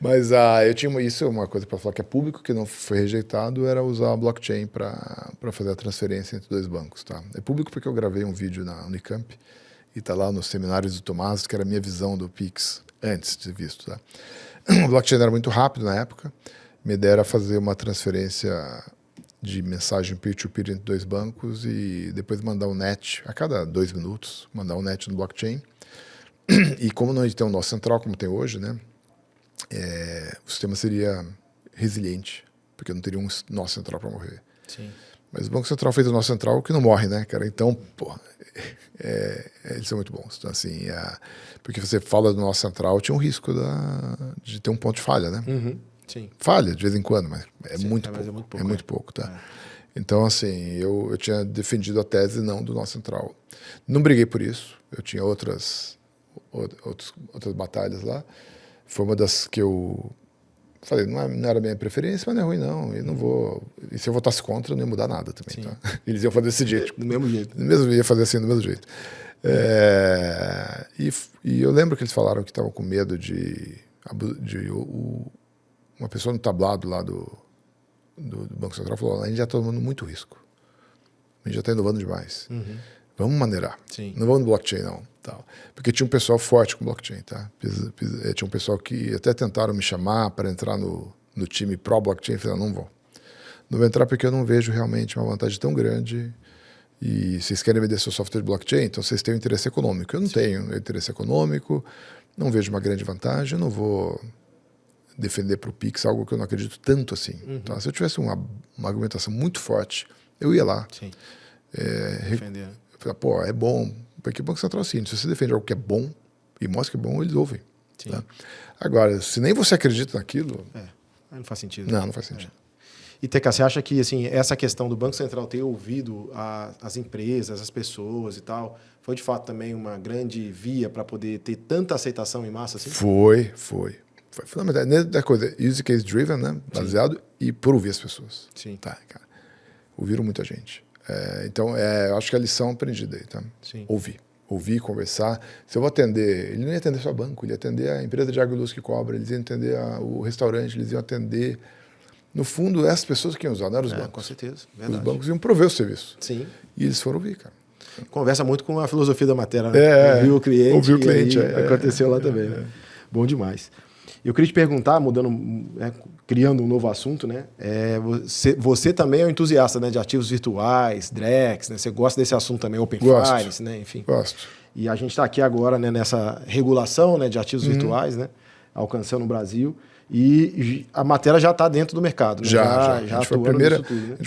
Speaker 1: Mas eu tinha isso, uma coisa para falar que é público, que não foi rejeitado, era usar a blockchain para fazer a transferência entre dois bancos, tá? É público porque eu gravei um vídeo na Unicamp e está lá nos seminários do Tomás, que era a minha visão do Pix antes de visto, tá? O blockchain era muito rápido na época, me dera fazer uma transferência de mensagem peer-to-peer entre dois bancos e depois mandar um NET a cada 2 minutos, mandar um NET no blockchain. E como não tem um nó central como tem hoje, né, o sistema seria resiliente, porque não teria um nó central para morrer.
Speaker 2: Sim.
Speaker 1: Mas o Banco Central fez o nó central que não morre, né, cara? Então, eles são muito bons. Então, assim, porque você fala do nó central, tinha um risco de ter um ponto de falha, né?
Speaker 2: Sim.
Speaker 1: Falha de vez em quando, mas
Speaker 2: Sim,
Speaker 1: muito
Speaker 2: mas
Speaker 1: pouco.
Speaker 2: É muito
Speaker 1: pouco, tá? Então, assim, eu tinha defendido a tese não do nó central. Não briguei por isso. Eu tinha outras batalhas lá. Foi uma das que eu falei, não era a minha preferência, mas não é ruim, não. E não vou. E se eu votasse contra, não ia mudar nada também, tá? Eles iam fazer desse jeito.
Speaker 2: Do mesmo jeito.
Speaker 1: Ia fazer assim, do mesmo jeito. E eu lembro que eles falaram que estavam com medo de uma pessoa no tablado lá do Banco Central falou, a gente já está tomando muito risco. A gente já está inovando demais. Vamos maneirar.
Speaker 2: Sim.
Speaker 1: Não vamos no blockchain, não. Tal. Porque tinha um pessoal forte com blockchain, tá? Tinha um pessoal que até tentaram me chamar para entrar no time pró-blockchain. Eu falei, não vou. Não vou entrar porque eu não vejo realmente uma vantagem tão grande. E vocês querem vender seu software de blockchain, então vocês têm um interesse econômico. Eu não tenho interesse econômico, não vejo uma grande vantagem, eu não vou defender para o Pix algo que eu não acredito tanto assim. Tá? Se eu tivesse uma argumentação muito forte, eu ia lá.
Speaker 2: Sim. Defender.
Speaker 1: Falei, pô, é bom. Porque o Banco Central é assim, se você defende algo que é bom e mostra que é bom, eles ouvem. Tá? Agora, se nem você acredita naquilo...
Speaker 2: Não faz sentido.
Speaker 1: Não faz sentido.
Speaker 2: E, TK, você acha que assim, essa questão do Banco Central ter ouvido as empresas, as pessoas e tal, foi de fato também uma grande via para poder ter tanta aceitação em massa? Assim?
Speaker 1: Foi fundamental. Da coisa, use case driven, né? Baseado e por ouvir as pessoas.
Speaker 2: Sim.
Speaker 1: Tá, cara. Ouviram muita gente. Então, eu acho que a lição aprendida aí, tá?
Speaker 2: Sim.
Speaker 1: Ouvir, conversar. Se eu vou atender, ele não ia atender só banco, ele ia atender a empresa de água e luz que cobra, eles iam atender o restaurante, eles iam atender... No fundo, essas pessoas que iam usar, não eram os bancos.
Speaker 2: Com certeza, verdade.
Speaker 1: Os bancos iam prover o serviço.
Speaker 2: Sim.
Speaker 1: E eles foram ouvir, cara.
Speaker 2: Conversa muito com a filosofia da matéria, né? Ouvir o cliente.
Speaker 1: Ouvir o cliente.
Speaker 2: Aconteceu lá também, né? Bom demais. Eu queria te perguntar, criando um novo assunto, né? Você também é um entusiasta, né, de ativos virtuais, DREX, né? Você gosta desse assunto também, Open Finance, né? Enfim.
Speaker 1: Gosto.
Speaker 2: E a gente está aqui agora, né, nessa regulação, né, de ativos virtuais, né? Alcançando o Brasil. E a matéria já está dentro do mercado. Né? Já
Speaker 1: a gente foi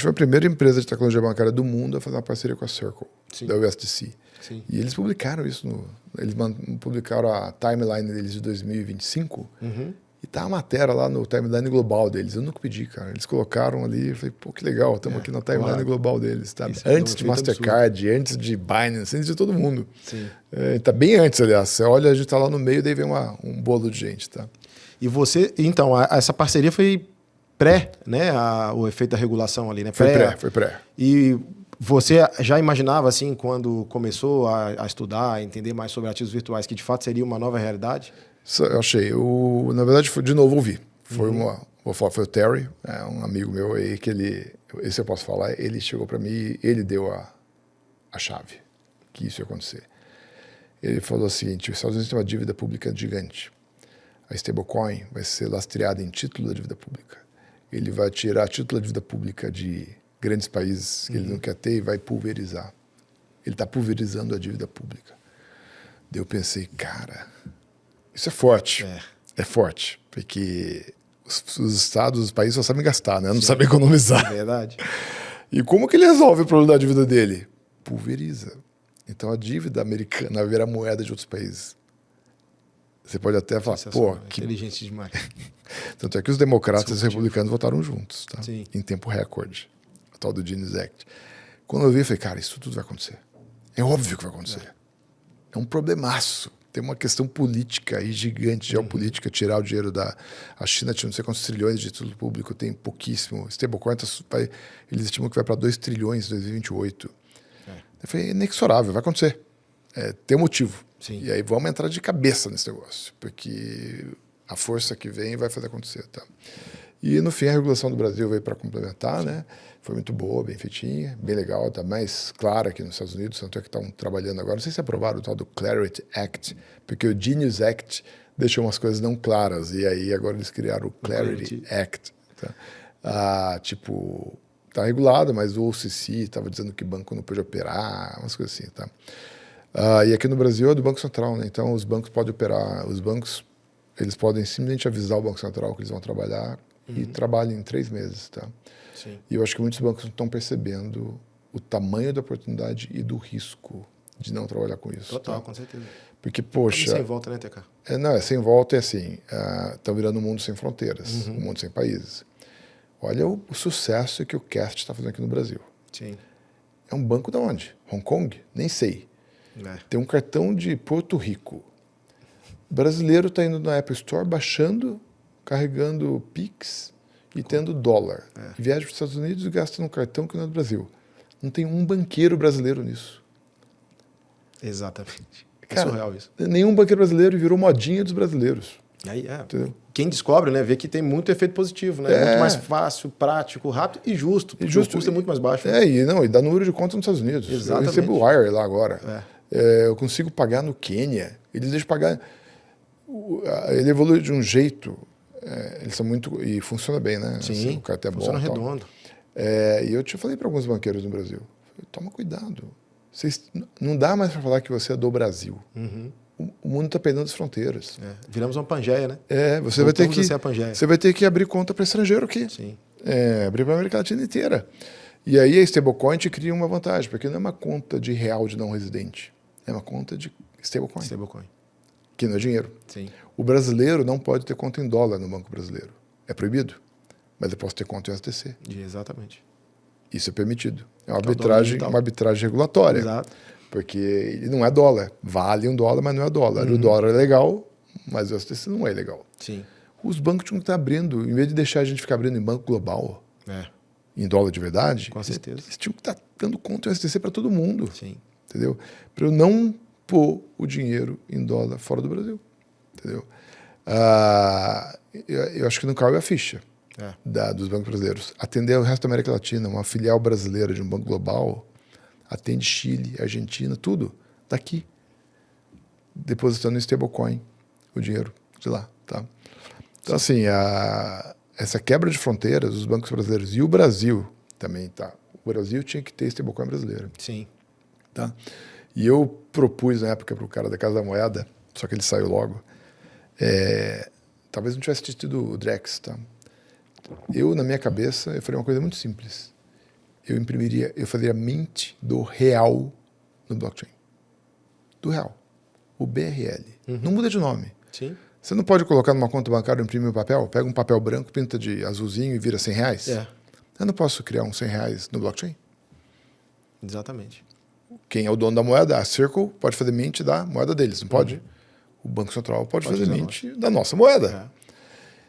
Speaker 1: a primeira empresa de tecnologia bancária do mundo a fazer uma parceria com a Circle, da USDC.
Speaker 2: Sim.
Speaker 1: E eles publicaram isso. Eles publicaram a timeline deles de 2025 E tá a matéria lá no timeline global deles. Eu nunca pedi, cara. Eles colocaram ali, eu falei, pô, que legal, estamos aqui na timeline global deles. Tá? Antes de Mastercard, antes de Binance, antes de todo mundo.
Speaker 2: Sim.
Speaker 1: Tá bem antes, aliás. Você olha, a gente tá lá no meio, daí vem um bolo de gente, tá?
Speaker 2: E você, então, essa parceria foi pré, né? O efeito da regulação ali, né?
Speaker 1: Foi pré.
Speaker 2: E você já imaginava, assim, quando começou a estudar, a entender mais sobre ativos virtuais, que de fato seria uma nova realidade?
Speaker 1: Eu achei. Na verdade, de novo, ouvi. Foi vou falar, foi o Terry, um amigo meu aí, que esse eu posso falar, ele chegou para mim, ele deu a chave que isso ia acontecer. Ele falou o seguinte: os Estados Unidos tem uma dívida pública gigante. A stablecoin vai ser lastreada em título da dívida pública. Ele vai tirar título da dívida pública de grandes países que ele não quer ter e vai pulverizar. Ele está pulverizando a dívida pública. Daí eu pensei, cara, isso é forte. É forte, porque os estados, os países só sabem gastar, né? Não sabem economizar.
Speaker 2: É verdade.
Speaker 1: E como que ele resolve o problema da dívida dele? Pulveriza. Então a dívida americana vira moeda de outros países. Você pode até falar, pô, que
Speaker 2: inteligente demais.
Speaker 1: Tanto é que os democratas e os republicanos votaram juntos, tá?
Speaker 2: Sim.
Speaker 1: Em tempo recorde. O tal do Genius Act. Quando eu vi, eu falei, cara, isso tudo vai acontecer. É óbvio que vai acontecer. É um problemaço. Tem uma questão política aí gigante, geopolítica, tirar o dinheiro da... A China tinha não sei quantos trilhões de título público, tem pouquíssimo. Stablecoin, eles estimam que vai para 2 trilhões em 2028. Eu falei, é inexorável, vai acontecer. Tem um motivo.
Speaker 2: Sim.
Speaker 1: E aí vamos entrar de cabeça nesse negócio, porque a força que vem vai fazer acontecer. Tá? E no fim a regulação do Brasil veio para complementar, né? Foi muito boa, bem feitinha, bem legal, está mais clara aqui nos Estados Unidos, tanto é que estão trabalhando agora. Não sei se aprovaram o tal do Clarity Act, porque o Genius Act deixou umas coisas não claras, e aí agora eles criaram o Clarity Act. Tá? Tipo, está regulado, mas o OCC estava dizendo que banco não pode operar, umas coisas assim, tá? E aqui no Brasil é do Banco Central, né? Então os bancos podem operar, os bancos eles podem simplesmente avisar o Banco Central que eles vão trabalhar e trabalham em 3 meses, tá?
Speaker 2: Sim.
Speaker 1: E eu acho que muitos bancos não estão percebendo o tamanho da oportunidade e do risco de não trabalhar com isso.
Speaker 2: Total,
Speaker 1: tá?
Speaker 2: com certeza.
Speaker 1: Porque, poxa...
Speaker 2: Sem volta, né, TK?
Speaker 1: Não, sem volta é assim, estão virando um mundo sem fronteiras, um mundo sem países. Olha o sucesso que o Cast está fazendo aqui no Brasil.
Speaker 2: Sim.
Speaker 1: É um banco de onde? Hong Kong? Nem sei. Tem um cartão de Porto Rico. O brasileiro está indo na Apple Store, baixando, carregando Pix e tendo dólar. Viaja para os Estados Unidos e gasta no cartão que não é do Brasil. Não tem um banqueiro brasileiro nisso.
Speaker 2: Exatamente.
Speaker 1: Cara,
Speaker 2: é surreal isso.
Speaker 1: Nenhum banqueiro brasileiro virou modinha dos brasileiros.
Speaker 2: Aí, quem descobre, né, vê que tem muito efeito positivo, né? É muito mais fácil, prático, rápido e justo. O custo é muito mais baixo.
Speaker 1: Né? E dá número de conta nos Estados Unidos.
Speaker 2: Exatamente.
Speaker 1: Eu recebo o Wire lá agora. Eu consigo pagar no Quênia. Eles deixam pagar... Ele evolui de um jeito... eles são muito... E funciona bem, né?
Speaker 2: Sim,
Speaker 1: assim, o cartão é
Speaker 2: funciona
Speaker 1: bom,
Speaker 2: redondo.
Speaker 1: E eu te falei para alguns banqueiros no Brasil. Toma cuidado. Não dá mais para falar que você é do Brasil. O mundo está perdendo as fronteiras.
Speaker 2: Viramos uma Pangeia, né?
Speaker 1: Você vai ter que abrir conta para estrangeiro aqui.
Speaker 2: Sim.
Speaker 1: Abrir para a América Latina inteira. E aí a stablecoin te cria uma vantagem, porque não é uma conta de real de não residente. É uma conta de stablecoin. Que não é dinheiro.
Speaker 2: Sim.
Speaker 1: O brasileiro não pode ter conta em dólar no Banco Brasileiro. É proibido. Mas eu posso ter conta em USDC.
Speaker 2: Exatamente.
Speaker 1: Isso é permitido. É uma arbitragem regulatória.
Speaker 2: Exato.
Speaker 1: Porque ele não é dólar. Vale $1, mas não é dólar. O dólar é legal, mas o USDC não é legal.
Speaker 2: Sim.
Speaker 1: Os bancos tinham que estar abrindo, em vez de deixar a gente ficar abrindo em banco global, em dólar de verdade,
Speaker 2: com certeza.
Speaker 1: Eles tinham que estar dando conta em USDC para todo mundo.
Speaker 2: Sim.
Speaker 1: Entendeu? Para eu não pôr o dinheiro em dólar fora do Brasil. Entendeu? Eu acho que não caiu a ficha dos bancos brasileiros. Atender o resto da América Latina, uma filial brasileira de um banco global, atende Chile, Argentina, tudo daqui, depositando em stablecoin o dinheiro de lá. Tá? Então, assim, essa quebra de fronteiras, os bancos brasileiros e o Brasil também, tá? O Brasil tinha que ter stablecoin brasileiro.
Speaker 2: Sim.
Speaker 1: Tá? E eu propus na época para o cara da Casa da Moeda, só que ele saiu logo, talvez não tivesse tido o Drex, tá? Eu, na minha cabeça, eu faria uma coisa muito simples. Eu faria mint do real no blockchain. Do real. O BRL. Não muda de nome.
Speaker 2: Sim.
Speaker 1: Você não pode colocar numa conta bancária e imprimir um papel? Pega um papel branco, pinta de azulzinho e vira R$100? Eu não posso criar uns R$100 no blockchain?
Speaker 2: Exatamente.
Speaker 1: Quem é o dono da moeda? A Circle pode fazer mint da moeda deles, não pode? O Banco Central pode fazer mint da nossa moeda.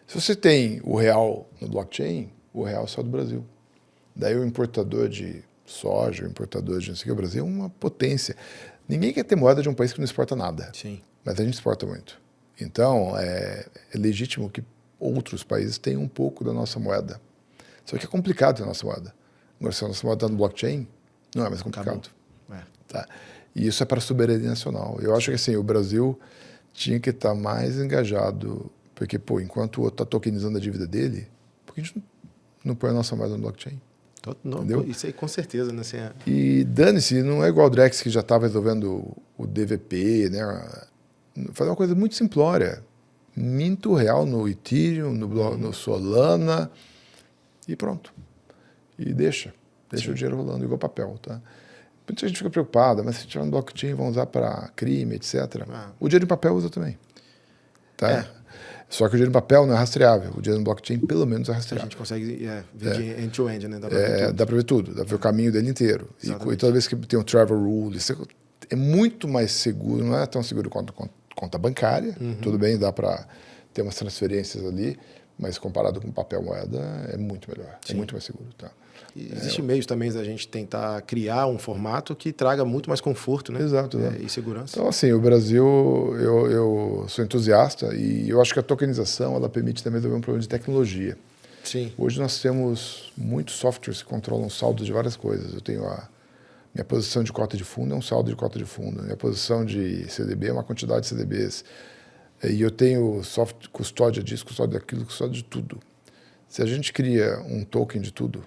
Speaker 1: Se você tem o real no blockchain, o real é só do Brasil. Daí o importador de soja, o importador de não sei o que, o Brasil é uma potência. Ninguém quer ter moeda de um país que não exporta nada.
Speaker 2: Sim.
Speaker 1: Mas a gente exporta muito. Então, é legítimo que outros países tenham um pouco da nossa moeda. Só que é complicado ter a nossa moeda. Agora, se a nossa moeda está no blockchain, não é mais complicado. Tá? E isso é para a soberania nacional. Eu acho que assim, o Brasil tinha que estar mais engajado, porque, enquanto o outro está tokenizando a dívida dele, por que a gente não põe a nossa moeda no blockchain?
Speaker 2: Não, isso aí com certeza, né? Assim,
Speaker 1: E dane-se, não é igual o Drex que já estava resolvendo o DVP, né? Fazer uma coisa muito simplória. Minta o real no Ethereum, no Solana e pronto. E deixa o dinheiro rolando igual papel, tá? Muita gente fica preocupada, mas se tiver no blockchain vão usar para crime, etc. O dinheiro em papel usa também. Tá? Só que o dinheiro em papel não é rastreável. O dinheiro no blockchain, pelo menos, é rastreável.
Speaker 2: A gente consegue ver de end-to-end, né?
Speaker 1: Dá para ver tudo. Dá para ver o caminho dele inteiro. E toda vez que tem um travel rule, isso é muito mais seguro. Não é tão seguro quanto conta bancária. Tudo bem, dá para ter umas transferências ali, mas comparado com papel moeda, é muito melhor. É muito mais seguro. Tá?
Speaker 2: Existem meios também da gente tentar criar um formato que traga muito mais conforto, né?
Speaker 1: Exato.
Speaker 2: E segurança.
Speaker 1: Então, assim, o Brasil, eu sou entusiasta e eu acho que a tokenização ela permite também resolver um problema de tecnologia.
Speaker 2: Sim.
Speaker 1: Hoje nós temos muitos softwares que controlam saldos de várias coisas. Eu tenho minha posição de cota de fundo é um saldo de cota de fundo. Minha posição de CDB é uma quantidade de CDBs. E eu tenho software, custódia disso, custódia daquilo, custódia de tudo. Se a gente cria um token de tudo,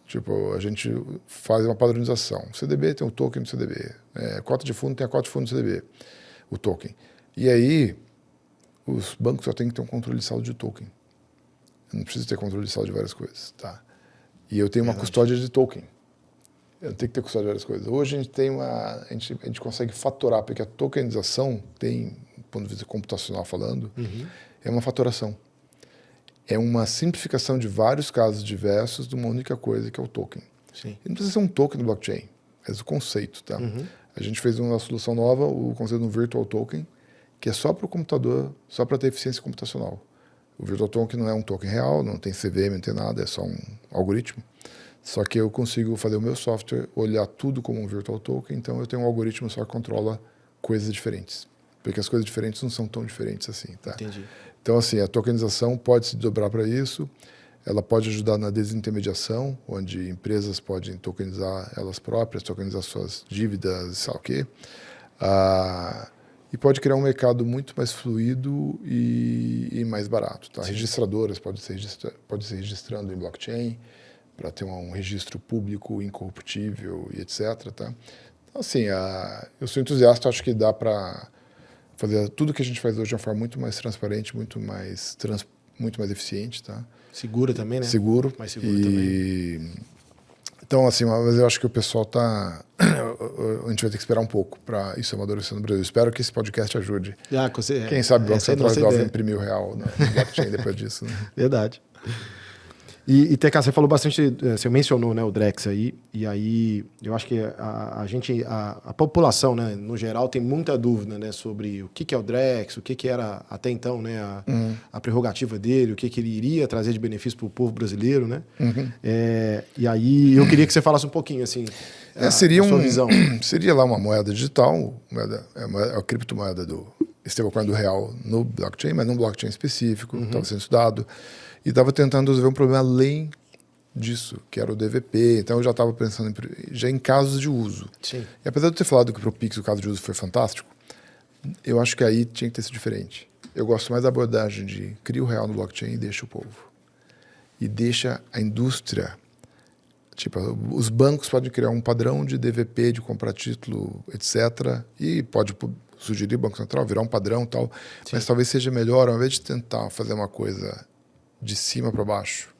Speaker 1: tipo, a gente faz uma padronização. O CDB tem o token do CDB. Cota de fundo tem a cota de fundo do CDB, o token. E aí, os bancos só têm que ter um controle de saldo de token. Eu não preciso ter controle de saldo de várias coisas. Tá? E eu tenho uma custódia de token. Eu tenho que ter custódia de várias coisas. Hoje a gente tem a gente consegue fatorar, porque a tokenização tem, do ponto de vista computacional falando, é uma fatoração. É uma simplificação de vários casos diversos de uma única coisa, que é o token.
Speaker 2: Sim.
Speaker 1: E não precisa ser um token no blockchain, é o conceito. Tá? A gente fez uma solução nova, o conceito do Virtual Token, que é só para o computador, só para ter eficiência computacional. O Virtual Token não é um token real, não tem CVM, não tem nada, é só um algoritmo. Só que eu consigo fazer o meu software, olhar tudo como um Virtual Token, então eu tenho um algoritmo só que controla coisas diferentes. Porque as coisas diferentes não são tão diferentes assim. Tá?
Speaker 2: Entendi.
Speaker 1: Então, assim, a tokenização pode se dobrar para isso, ela pode ajudar na desintermediação, onde empresas podem tokenizar elas próprias, tokenizar suas dívidas, sabe o quê. E pode criar um mercado muito mais fluido e mais barato. Tá? Registradoras podem se registrando em blockchain para ter um registro público, incorruptível e etc. Tá? Então, assim, eu sou entusiasta, acho que dá para fazer tudo que a gente faz hoje de uma forma muito mais transparente, muito mais eficiente, tá?
Speaker 2: Segura também, né?
Speaker 1: Seguro.
Speaker 2: Mais seguro também.
Speaker 1: Então, assim, mas eu acho que o pessoal tá... A gente vai ter que esperar um pouco para isso amadurecer no Brasil. Espero que esse podcast ajude. Quem sabe o Banco Central resolve imprimir o real no blockchain depois disso. Né?
Speaker 2: Verdade. E TK, você falou bastante, você mencionou, né, o Drex aí, e aí eu acho que a população, né, no geral, tem muita dúvida, né, sobre o que é o Drex, o que era até então, né, a prerrogativa dele, o que ele iria trazer de benefício para o povo brasileiro, né? E aí eu queria que você falasse um pouquinho, assim,
Speaker 1: seria
Speaker 2: a sua visão.
Speaker 1: Seria lá uma moeda digital, a criptomoeda do stablecoin do real no blockchain, mas num blockchain específico, estava sendo estudado. E estava tentando resolver um problema além disso, que era o DVP. Então eu já estava pensando já em casos de uso.
Speaker 2: Sim.
Speaker 1: E apesar de eu ter falado que para o Pix o caso de uso foi fantástico, eu acho que aí tinha que ter sido diferente. Eu gosto mais da abordagem de cria o real no blockchain e deixa o povo. E deixa a indústria. Tipo, os bancos podem criar um padrão de DVP, de comprar título, etc. E pode sugerir o Banco Central, virar um padrão e tal. Sim. Mas talvez seja melhor, ao invés de tentar fazer uma coisa de cima para baixo,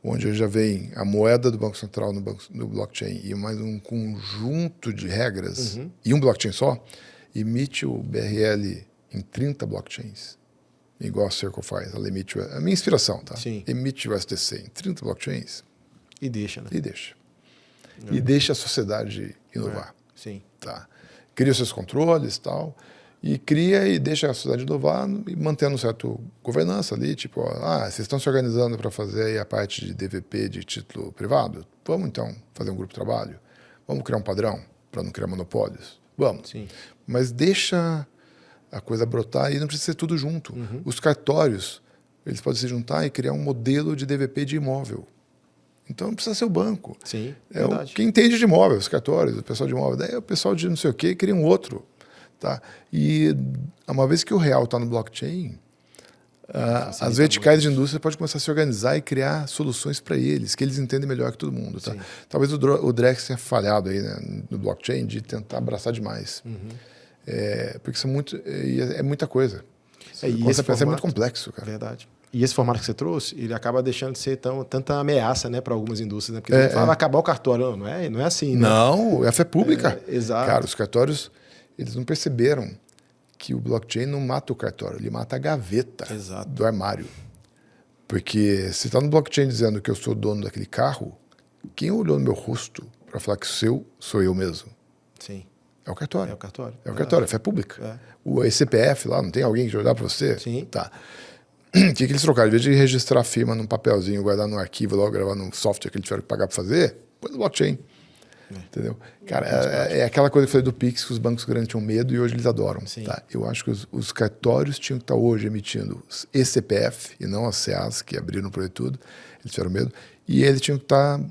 Speaker 1: onde já vem a moeda do Banco Central no blockchain e mais um conjunto de regras, e um blockchain só, emite o BRL em 30 blockchains, igual a Circle faz, a minha inspiração, tá?
Speaker 2: Sim.
Speaker 1: Emite o STC em 30 blockchains
Speaker 2: E deixa, né?
Speaker 1: e deixa. E deixa a sociedade inovar.
Speaker 2: Sim.
Speaker 1: Tá? Cria os seus controles e tal, e cria e deixa a sociedade inovar e mantendo certa governança ali, tipo, vocês estão se organizando para fazer aí a parte de DVP de título privado? Vamos então fazer um grupo de trabalho? Vamos criar um padrão para não criar monopólios? Vamos.
Speaker 2: Sim.
Speaker 1: Mas deixa a coisa brotar e não precisa ser tudo junto. Os cartórios, eles podem se juntar e criar um modelo de DVP de imóvel. Então não precisa ser o banco.
Speaker 2: Sim,
Speaker 1: É
Speaker 2: verdade.
Speaker 1: quem entende de imóvel, os cartórios, o pessoal de imóvel. Daí o pessoal de não sei o quê cria um outro. Tá? E uma vez que o real está no blockchain, as verticais de indústria podem começar a se organizar e criar soluções para eles, que eles entendem melhor que todo mundo. Tá? Talvez o Drex tenha falhado aí, né, no blockchain de tentar abraçar demais. Porque é muita coisa.
Speaker 2: E esse
Speaker 1: é
Speaker 2: formato,
Speaker 1: muito complexo, cara.
Speaker 2: Verdade. E esse formato que você trouxe, ele acaba deixando de ser tanta ameaça, né, para algumas indústrias, né? Porque você fala, vai acabar o cartório. Não é assim, né?
Speaker 1: Não, é fé pública.
Speaker 2: Exato.
Speaker 1: Cara, os cartórios, eles não perceberam que o blockchain não mata o cartório, ele mata a gaveta do armário. Porque se está no blockchain dizendo que eu sou dono daquele carro, quem olhou no meu rosto para falar que sou eu mesmo?
Speaker 2: Sim.
Speaker 1: É o cartório.
Speaker 2: É o cartório.
Speaker 1: É o cartório, é fé pública. O CPF lá, não tem alguém que olhar para você?
Speaker 2: Sim.
Speaker 1: Tá. O que eles trocaram? Em vez de registrar a firma num papelzinho, guardar no arquivo, logo gravar no software que eles tiveram que pagar para fazer, põe no blockchain. Entendeu? Cara, é aquela coisa que eu falei do Pix, que os bancos grandes tinham medo e hoje eles adoram. Tá? Eu acho que os cartórios tinham que estar hoje emitindo eCPF e não as CAs, que abriram por aí tudo, eles tiveram medo, e eles tinham que estar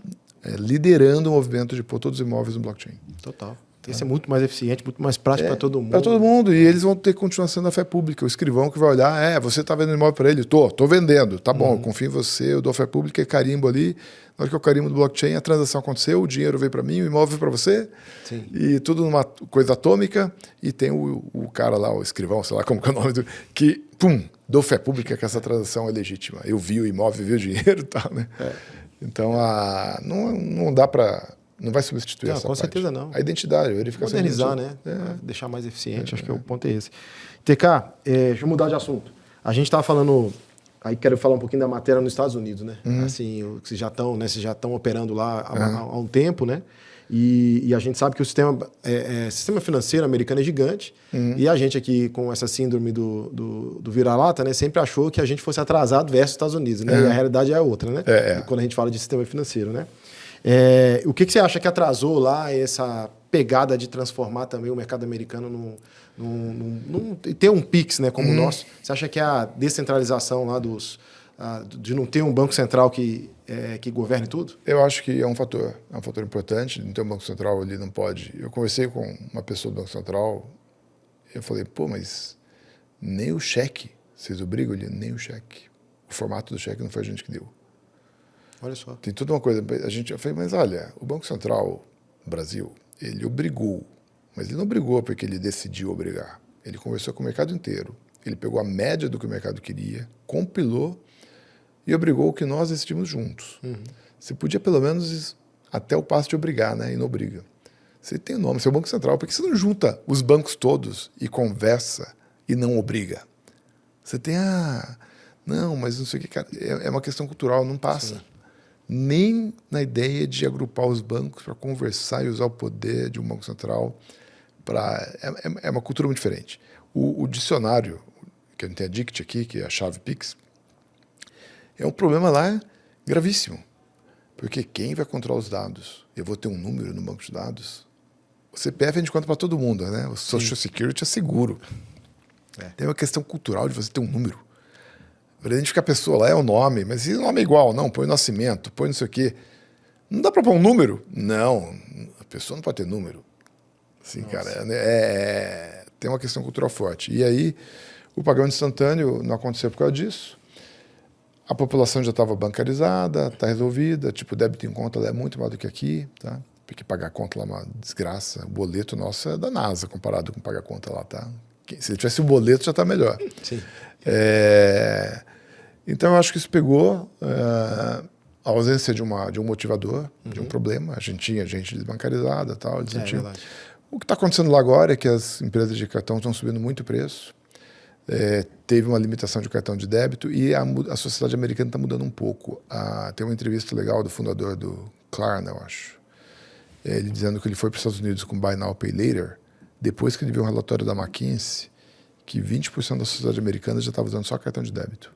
Speaker 1: liderando o movimento de pôr todos os imóveis no blockchain.
Speaker 2: Total. Isso é muito mais eficiente, muito mais prático para todo mundo.
Speaker 1: Para todo mundo. E eles vão ter que continuar sendo a fé pública. O escrivão que vai olhar, você está vendendo imóvel para ele? Tô vendendo. Tá bom, eu confio em você, eu dou a fé pública e carimbo ali. Na hora que eu carimbo do blockchain, a transação aconteceu, o dinheiro veio para mim, o imóvel veio para você.
Speaker 2: Sim.
Speaker 1: E tudo numa coisa atômica. E tem o cara lá, o escrivão, sei lá como que é o nome, que, dou fé pública que essa transação é legítima. Eu vi o imóvel, vi o dinheiro e tal, né? Então, não dá para... Não vai substituir essa
Speaker 2: com
Speaker 1: parte.
Speaker 2: certeza não.
Speaker 1: A identidade, a verificação.
Speaker 2: Modernizar, né? Deixar mais eficiente, acho que o ponto é esse. TK, deixa eu mudar de assunto. A gente estava falando, aí quero falar um pouquinho da matéria nos Estados Unidos, né? Assim, vocês já estão operando lá há um tempo, né? E a gente sabe que o sistema financeiro americano é gigante. E a gente aqui, com essa síndrome do vira-lata, né, sempre achou que a gente fosse atrasado versus Estados Unidos, né? E a realidade é outra, né? Quando a gente fala de sistema financeiro, né? O que você acha que atrasou lá essa pegada de transformar também o mercado americano e ter um PIX, né, como o nosso? Você acha que a descentralização lá de não ter um banco central que governe tudo?
Speaker 1: Eu acho que é um fator importante. Não ter um banco central ali não pode. Eu conversei com uma pessoa do Banco Central, eu falei, mas nem o cheque, vocês obrigam ali, nem o cheque. O formato do cheque não foi a gente que deu.
Speaker 2: Olha só.
Speaker 1: Tem toda uma coisa. Eu falei, mas olha, o Banco Central do Brasil, ele obrigou, mas ele não obrigou porque ele decidiu obrigar. Ele conversou com o mercado inteiro. Ele pegou a média do que o mercado queria, compilou e obrigou o que nós decidimos juntos. Você podia, pelo menos, até o passo de obrigar, né? E não obriga. Você tem o nome, seu Banco Central. Por que você não junta os bancos todos e conversa e não obriga? Você tem não, mas não sei o que, cara. É uma questão cultural, não passa. Sim. Nem na ideia de agrupar os bancos para conversar e usar o poder de um banco central. É uma cultura muito diferente. O dicionário, que a gente tem a DICT aqui, que é a chave Pix, é um problema lá gravíssimo. Porque quem vai controlar os dados? Eu vou ter um número no banco de dados? O CPF a gente conta para todo mundo, né? O Social Security é seguro. Tem uma questão cultural de você ter um número. Para identificar a pessoa lá é o nome, mas se o nome é igual, não, põe o nascimento, põe não sei o quê. Não dá para pôr um número? Não, a pessoa não pode ter número. Assim, cara, tem uma questão cultural forte. E aí, o pagamento instantâneo não aconteceu por causa disso. A população já estava bancarizada, está resolvida, tipo, débito em conta lá é muito maior do que aqui, tá? Porque pagar conta lá é uma desgraça. O boleto nosso é da NASA comparado com pagar conta lá, tá? Se ele tivesse o boleto, já está melhor.
Speaker 2: Sim.
Speaker 1: Então, eu acho que isso pegou a ausência de um motivador, de um problema. A gente tinha gente desbancarizada e tal. O que está acontecendo lá agora é que as empresas de cartão estão subindo muito o preço. teve uma limitação de cartão de débito e a sociedade americana está mudando um pouco. Tem uma entrevista legal do fundador do Klarna, eu acho. Ele dizendo que ele foi para os Estados Unidos com Buy Now, Pay Later, depois que ele viu um relatório da McKinsey que 20% da sociedade americana já estava usando só cartão de débito.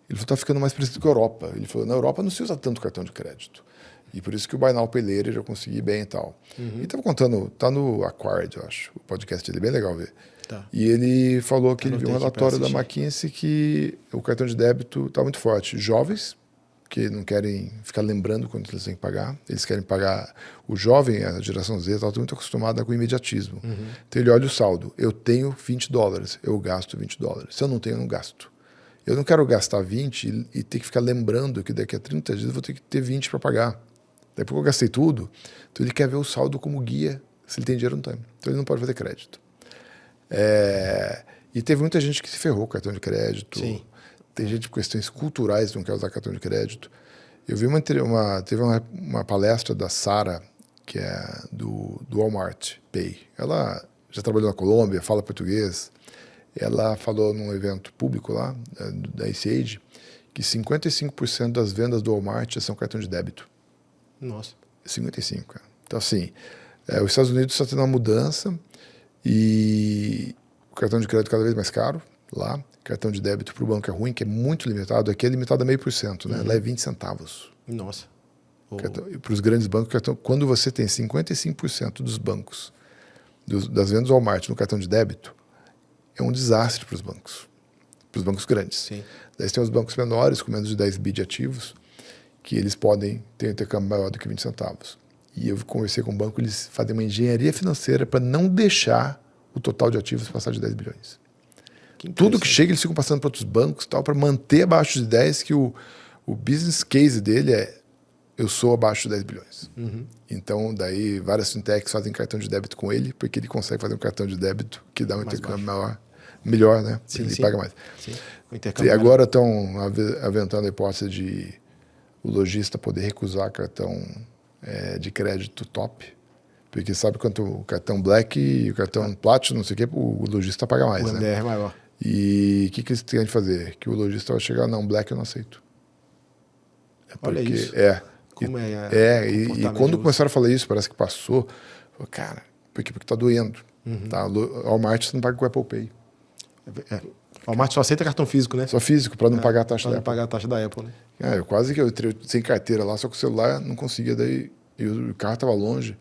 Speaker 1: Ele falou, está ficando mais parecido com a Europa. Ele falou, na Europa não se usa tanto cartão de crédito. E por isso que o Buy Now, Pay Later eu consegui bem e tal. E estava contando, tá no Acquired, eu acho. O podcast dele é bem legal ver.
Speaker 2: Tá.
Speaker 1: E ele falou que ele viu um
Speaker 2: Anotei aqui
Speaker 1: relatório
Speaker 2: pra
Speaker 1: da
Speaker 2: assistir.
Speaker 1: McKinsey que o cartão de débito está muito forte. Jovens, que não querem ficar lembrando quando eles têm que pagar. Eles querem pagar. O jovem, a geração Z, está muito acostumada com imediatismo. Então ele olha o saldo. Eu tenho $20, eu gasto $20. Se eu não tenho, eu não gasto. Eu não quero gastar 20 e ter que ficar lembrando que daqui a 30 dias eu vou ter que ter 20 para pagar. Depois que eu gastei tudo, então ele quer ver o saldo como guia, se ele tem dinheiro ou não tem. Então ele não pode fazer crédito. E teve muita gente que se ferrou com cartão de crédito.
Speaker 2: Sim.
Speaker 1: Tem gente por questões culturais que não quer usar cartão de crédito. Eu vi teve uma palestra da Sara, que é do Walmart Pay. Ela já trabalhou na Colômbia, fala português. Ela falou num evento público lá, da ACAGE, que 55% das vendas do Walmart são cartão de débito.
Speaker 2: Nossa.
Speaker 1: 55%, cara. Então, assim, os Estados Unidos está tendo uma mudança e o cartão de crédito cada vez mais caro lá. Cartão de débito para o banco é ruim, que é muito limitado. Aqui é limitado a 0,5%, né? Lá é 20 centavos.
Speaker 2: Nossa.
Speaker 1: Para os grandes bancos, quando você tem 55% dos bancos, das vendas do Walmart no cartão de débito, é um desastre para os bancos grandes.
Speaker 2: Sim.
Speaker 1: Daí você tem os bancos menores, com menos de 10 bi de ativos, que eles podem ter um intercâmbio maior do que 20 centavos. E eu conversei com o banco, eles fazem uma engenharia financeira para não deixar o total de ativos passar de 10 bilhões. Tudo que chega, eles ficam passando para outros bancos para manter abaixo de 10, que o business case dele é eu sou abaixo de 10 bilhões. Então, daí, várias fintechs fazem cartão de débito com ele, porque ele consegue fazer um cartão de débito que dá um intercâmbio melhor, né?
Speaker 2: Sim,
Speaker 1: ele
Speaker 2: sim.
Speaker 1: paga mais.
Speaker 2: Sim.
Speaker 1: E agora estão aventando a hipótese de o lojista poder recusar cartão de crédito top, porque sabe quanto o cartão Black e o cartão Platinum, não sei o quê, o lojista paga mais,
Speaker 2: o
Speaker 1: né?
Speaker 2: MDR é maior.
Speaker 1: E o que eles têm de fazer? Que o lojista vai chegar, não, Black eu não aceito.
Speaker 2: Olha isso. Como
Speaker 1: E quando começaram a falar isso, parece que passou. Falei, cara, porque tá doendo. Tá? O Walmart você não paga com o Apple Pay.
Speaker 2: O Walmart só aceita cartão físico, né?
Speaker 1: Só físico, para não pagar a taxa da
Speaker 2: Para não
Speaker 1: Apple.
Speaker 2: pagar a taxa da Apple, né?
Speaker 1: Eu quase que eu entrei sem carteira lá, só que o celular não conseguia, daí e o carro estava longe.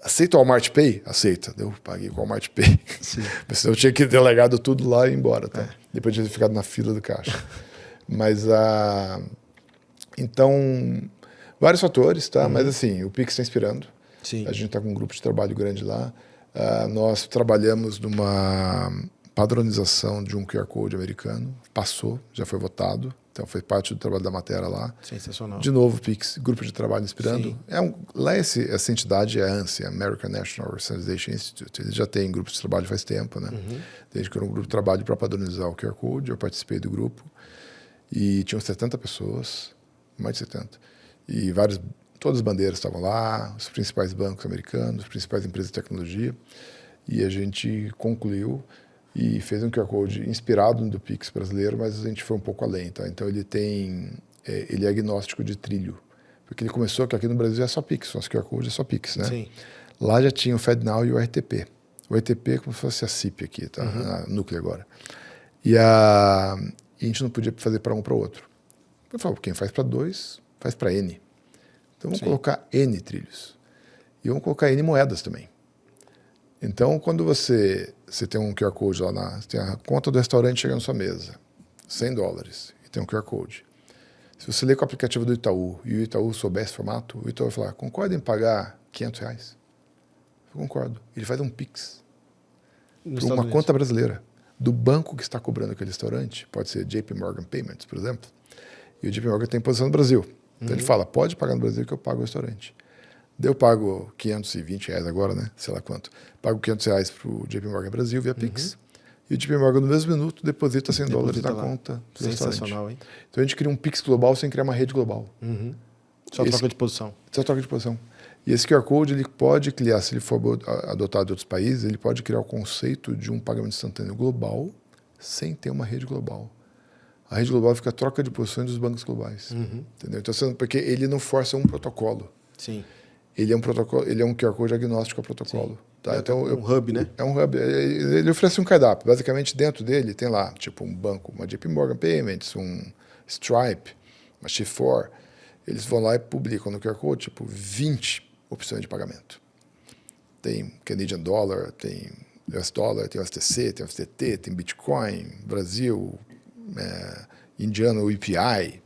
Speaker 1: Aceita o Walmart Pay? Aceita. Eu paguei com o Walmart Pay.
Speaker 2: Sim.
Speaker 1: Eu tinha que ter legado tudo lá e ir embora. Tá? Depois de ter ficado na fila do caixa. Mas então, vários fatores, tá? Mas assim, o Pix está inspirando.
Speaker 2: Sim.
Speaker 1: A gente está com um grupo de trabalho grande lá. Nós trabalhamos numa padronização de um QR Code americano. Passou, já foi votado. Então, foi parte do trabalho da matéria lá.
Speaker 2: Sensacional.
Speaker 1: De novo, Pix, grupo de trabalho inspirando.
Speaker 2: Sim.
Speaker 1: Lá essa entidade é a ANSI, American National Standardization Institute. Eles já têm grupo de trabalho faz tempo, né? Desde que era um grupo de trabalho para padronizar o QR Code, eu participei do grupo. E tinham 70 pessoas, mais de 70. E todas as bandeiras estavam lá, os principais bancos americanos, as principais empresas de tecnologia. E a gente concluiu e fez um QR Code inspirado no do Pix brasileiro, mas a gente foi um pouco além, tá? Então ele é agnóstico de trilho, porque ele começou que aqui no Brasil é só Pix, nosso QR Code é só Pix, né?
Speaker 2: Sim.
Speaker 1: Lá já tinha o FedNow e o RTP. O RTP é como se fosse a CIP aqui, tá? A Núcleo agora. E a gente não podia fazer para um para o outro. Eu falo, quem faz para 2, faz para N. Então vamos colocar N trilhos. E vamos colocar N moedas também. Então, quando você tem um QR Code lá, você tem a conta do restaurante chegando na sua mesa, $100, e tem um QR Code. Se você ler com o aplicativo do Itaú e o Itaú souber esse formato, o Itaú vai falar, concorda em pagar R$500? Eu concordo. Ele faz um Pix para uma conta brasileira do banco que está cobrando aquele restaurante, pode ser JP Morgan Payments, por exemplo, e o JP Morgan tem posição no Brasil. Então ele fala, pode pagar no Brasil que eu pago o restaurante. Daí eu pago R$520 agora, né? Sei lá quanto. Pago R$500 para o JP Morgan Brasil via Pix. E o JP Morgan, no mesmo minuto, deposita $100 na conta do
Speaker 2: Sensacional,
Speaker 1: restaurante.
Speaker 2: hein?
Speaker 1: Então a gente cria um Pix global sem criar uma rede global.
Speaker 2: Só troca de posição.
Speaker 1: Só troca de posição. E esse QR Code, ele pode criar, se ele for adotado em outros países, ele pode criar o conceito de um pagamento instantâneo global sem ter uma rede global. A rede global fica a troca de posições dos bancos globais. Entendeu? Então, porque ele não força um protocolo.
Speaker 2: Sim.
Speaker 1: Ele é um protocolo, ele é um QR Code agnóstico ao protocolo. Tá?
Speaker 2: Então, um hub, né?
Speaker 1: É um hub. Ele oferece um cardápio. Basicamente, dentro dele tem lá, tipo, um banco, uma JP Morgan Payments, um Stripe, uma Shift4. Eles vão lá e publicam no QR Code, tipo, 20 opções de pagamento. Tem Canadian Dollar, tem US Dollar, tem USDC, tem USDT, tem Bitcoin, Brasil, indiano, EPI,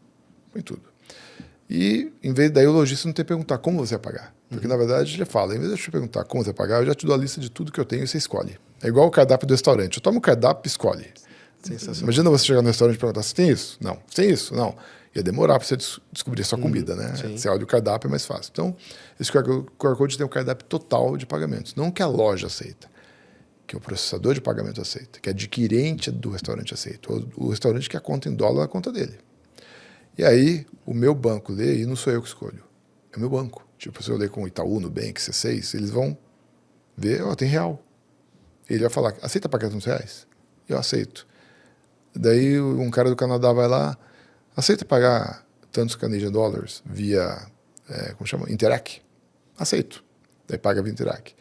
Speaker 1: tem tudo. E, em vez daí, o lojista não tem que perguntar como você vai pagar. Porque, na verdade, ele fala, em vez de eu te perguntar como você vai pagar, eu já te dou a lista de tudo que eu tenho e você escolhe. É igual o cardápio do restaurante. Eu tomo o cardápio e escolhe.
Speaker 2: Sensacional.
Speaker 1: Imagina você chegar no restaurante e perguntar, você tem isso? Não. Você tem isso? Não. Ia demorar para você descobrir a sua comida, né?
Speaker 2: Sim.
Speaker 1: Você olha o cardápio, é mais fácil. Então, esse QR Code tem um cardápio total de pagamentos. Não que a loja aceita, que o processador de pagamento aceita, que a adquirente do restaurante aceita. O restaurante quer a conta em dólar na conta dele. E aí, o meu banco lê e não sou eu que escolho. É o meu banco. Tipo, se eu ler com o Itaú, Nubank, C6, eles vão ver, tem real. Ele vai falar, aceita pagar R$200? Eu aceito. Daí um cara do Canadá vai lá, aceita pagar tantos Canadian Dollars via, como chama? Interac? Aceito. Daí paga via Interac.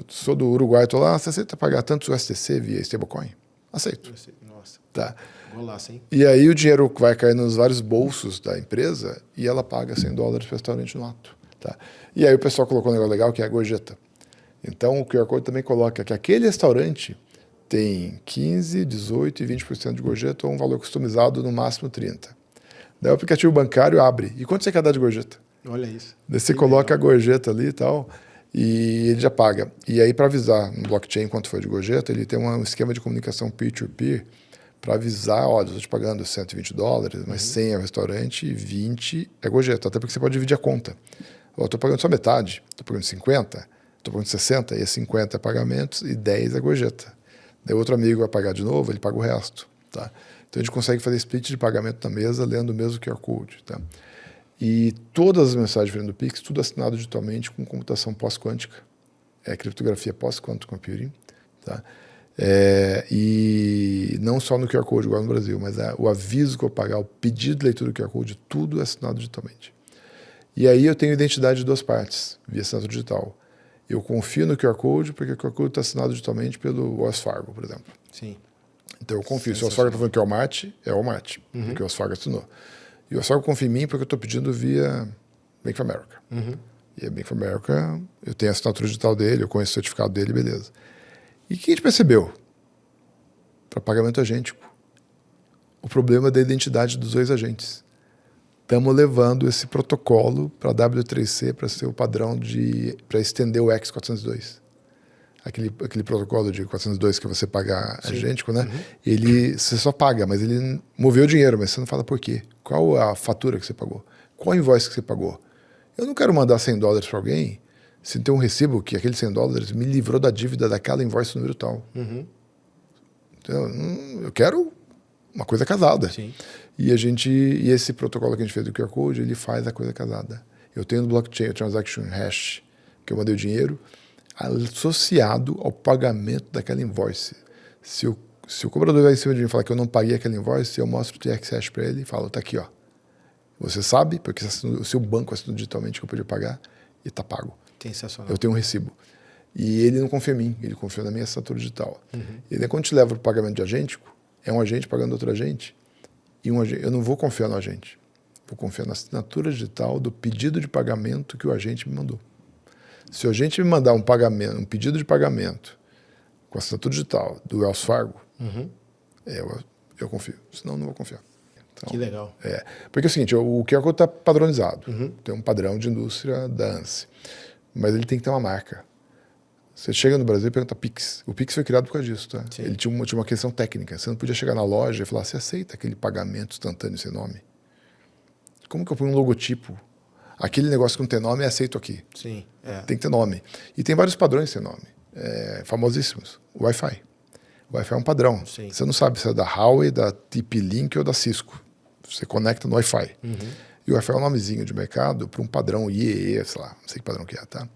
Speaker 1: Sou do Uruguai, estou lá, você aceita pagar tantos USDC via stablecoin? Aceito.
Speaker 2: Nossa.
Speaker 1: Tá.
Speaker 2: Golaço, hein?
Speaker 1: E aí o dinheiro vai cair nos vários bolsos da empresa e ela paga $100 para o restaurante no ato. Tá? E aí o pessoal colocou um negócio legal que é a gorjeta. Então o QR Code também coloca que aquele restaurante tem 15%, 18% e 20% de gorjeta ou um valor customizado no máximo 30%. Daí o aplicativo bancário abre. E quanto você quer dar de gorjeta?
Speaker 2: Olha isso.
Speaker 1: Daí você coloca a gorjeta ali e tal e ele já paga. E aí para avisar no blockchain quanto foi de gorjeta, ele tem um esquema de comunicação peer-to-peer para avisar, olha, eu estou te pagando $120, mas 100 é o restaurante e 20 é gorjeta. Até porque você pode dividir a conta. Eu estou pagando só metade, estou pagando 50, estou pagando 60, e 50 é pagamentos e 10 é gorjeta. Daí outro amigo vai pagar de novo, ele paga o resto. Tá? Então a gente consegue fazer split de pagamento na mesa lendo o mesmo QR Code. Tá? E todas as mensagens vindo do Pix, tudo assinado digitalmente com computação pós-quântica, criptografia pós-quantum computing. Tá? E não só no QR Code, igual no Brasil, mas o aviso que eu pagar, o pedido de leitura do QR Code, tudo é assinado digitalmente. E aí eu tenho identidade de duas partes, via assinatura digital. Eu confio no QR Code porque o QR Code está assinado digitalmente pelo Wells Fargo, por exemplo.
Speaker 2: Sim.
Speaker 1: Então eu confio. Se o Wells Fargo está falando que é o Walmart, é o Walmart, porque o Wells Fargo assinou. E o Wells Fargo confia em mim porque eu estou pedindo via Bank of America. E a Bank of America, eu tenho a assinatura digital dele, eu conheço o certificado dele, beleza. E o que a gente percebeu? Para pagamento agêntico, o problema da identidade dos dois agentes. Estamos levando esse protocolo para a W3C para ser o padrão para estender o X402. Aquele protocolo de 402 que você paga agêntico, né? Você só paga, mas ele moveu o dinheiro, mas você não fala por quê. Qual a fatura que você pagou? Qual a invoice que você pagou? Eu não quero mandar $100 para alguém se tem um recibo que aquele $100 me livrou da dívida daquela invoice número tal. Então, eu quero uma coisa casada.
Speaker 2: Sim.
Speaker 1: E esse protocolo que a gente fez do QR Code, ele faz a coisa casada. Eu tenho no blockchain o transaction hash, que eu mandei o dinheiro, associado ao pagamento daquela invoice. Se o cobrador vai em cima de mim e falar que eu não paguei aquela invoice, eu mostro o TX hash para ele e falo, tá aqui, ó. Você sabe, porque o seu banco assinou digitalmente que eu podia pagar e está pago.
Speaker 2: Sensacional.
Speaker 1: Eu tenho um recibo. E ele não confia em mim, ele confia na minha assinatura digital. E daí quando te leva para o pagamento de agêntico, é um agente pagando outro agente, eu não vou confiar no agente. Vou confiar na assinatura digital do pedido de pagamento que o agente me mandou. Se o agente me mandar um pedido de pagamento com assinatura digital do Wells Fargo, eu confio. Senão, não vou confiar. Então,
Speaker 2: que legal.
Speaker 1: Porque é o seguinte, o QR Code está padronizado. Tem um padrão de indústria da ANSI. Mas ele tem que ter uma marca. Você chega no Brasil e pergunta Pix. O Pix foi criado por causa disso, tá?
Speaker 2: Sim.
Speaker 1: Ele tinha uma questão técnica. Você não podia chegar na loja e falar, você aceita aquele pagamento instantâneo sem nome? Como que eu ponho um logotipo? Aquele negócio que não tem nome é aceito aqui.
Speaker 2: Sim.
Speaker 1: Tem que ter nome. E tem vários padrões sem nome. Famosíssimos. O Wi-Fi. O Wi-Fi é um padrão.
Speaker 2: Sim.
Speaker 1: Você não sabe se é da Huawei, da TP-Link ou da Cisco. Você conecta no Wi-Fi. E o Wi-Fi é um nomezinho de mercado para um padrão IEE, sei lá, não sei que padrão que é, tá?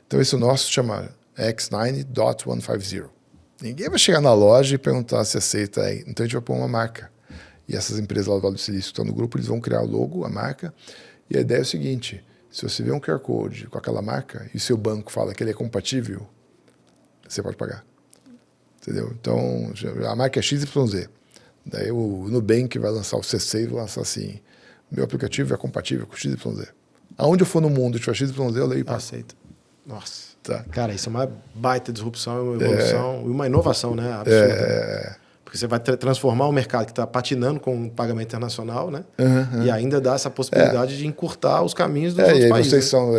Speaker 1: Então esse nosso chama X9.150. Ninguém vai chegar na loja e perguntar se aceita aí. Então a gente vai pôr uma marca. E essas empresas lá do Vale do Silício que estão no grupo, eles vão criar o logo, a marca. E a ideia é o seguinte, se você vê um QR Code com aquela marca e o seu banco fala que ele é compatível, você pode pagar. Entendeu? Então, a marca é XYZ. Daí o Nubank vai lançar o C6, vai lançar assim, meu aplicativo é compatível com XYZ. Aonde eu for no mundo, tiver XYZ, eu leio e pago.
Speaker 2: Aceita. Nossa.
Speaker 1: Tá.
Speaker 2: Cara, isso é uma baita disrupção, uma evolução e uma inovação, né? Absurda. Porque você vai transformar um mercado que está patinando com o pagamento internacional, né? E ainda dá essa possibilidade de encurtar os caminhos dos outros
Speaker 1: e aí
Speaker 2: países.
Speaker 1: Vocês são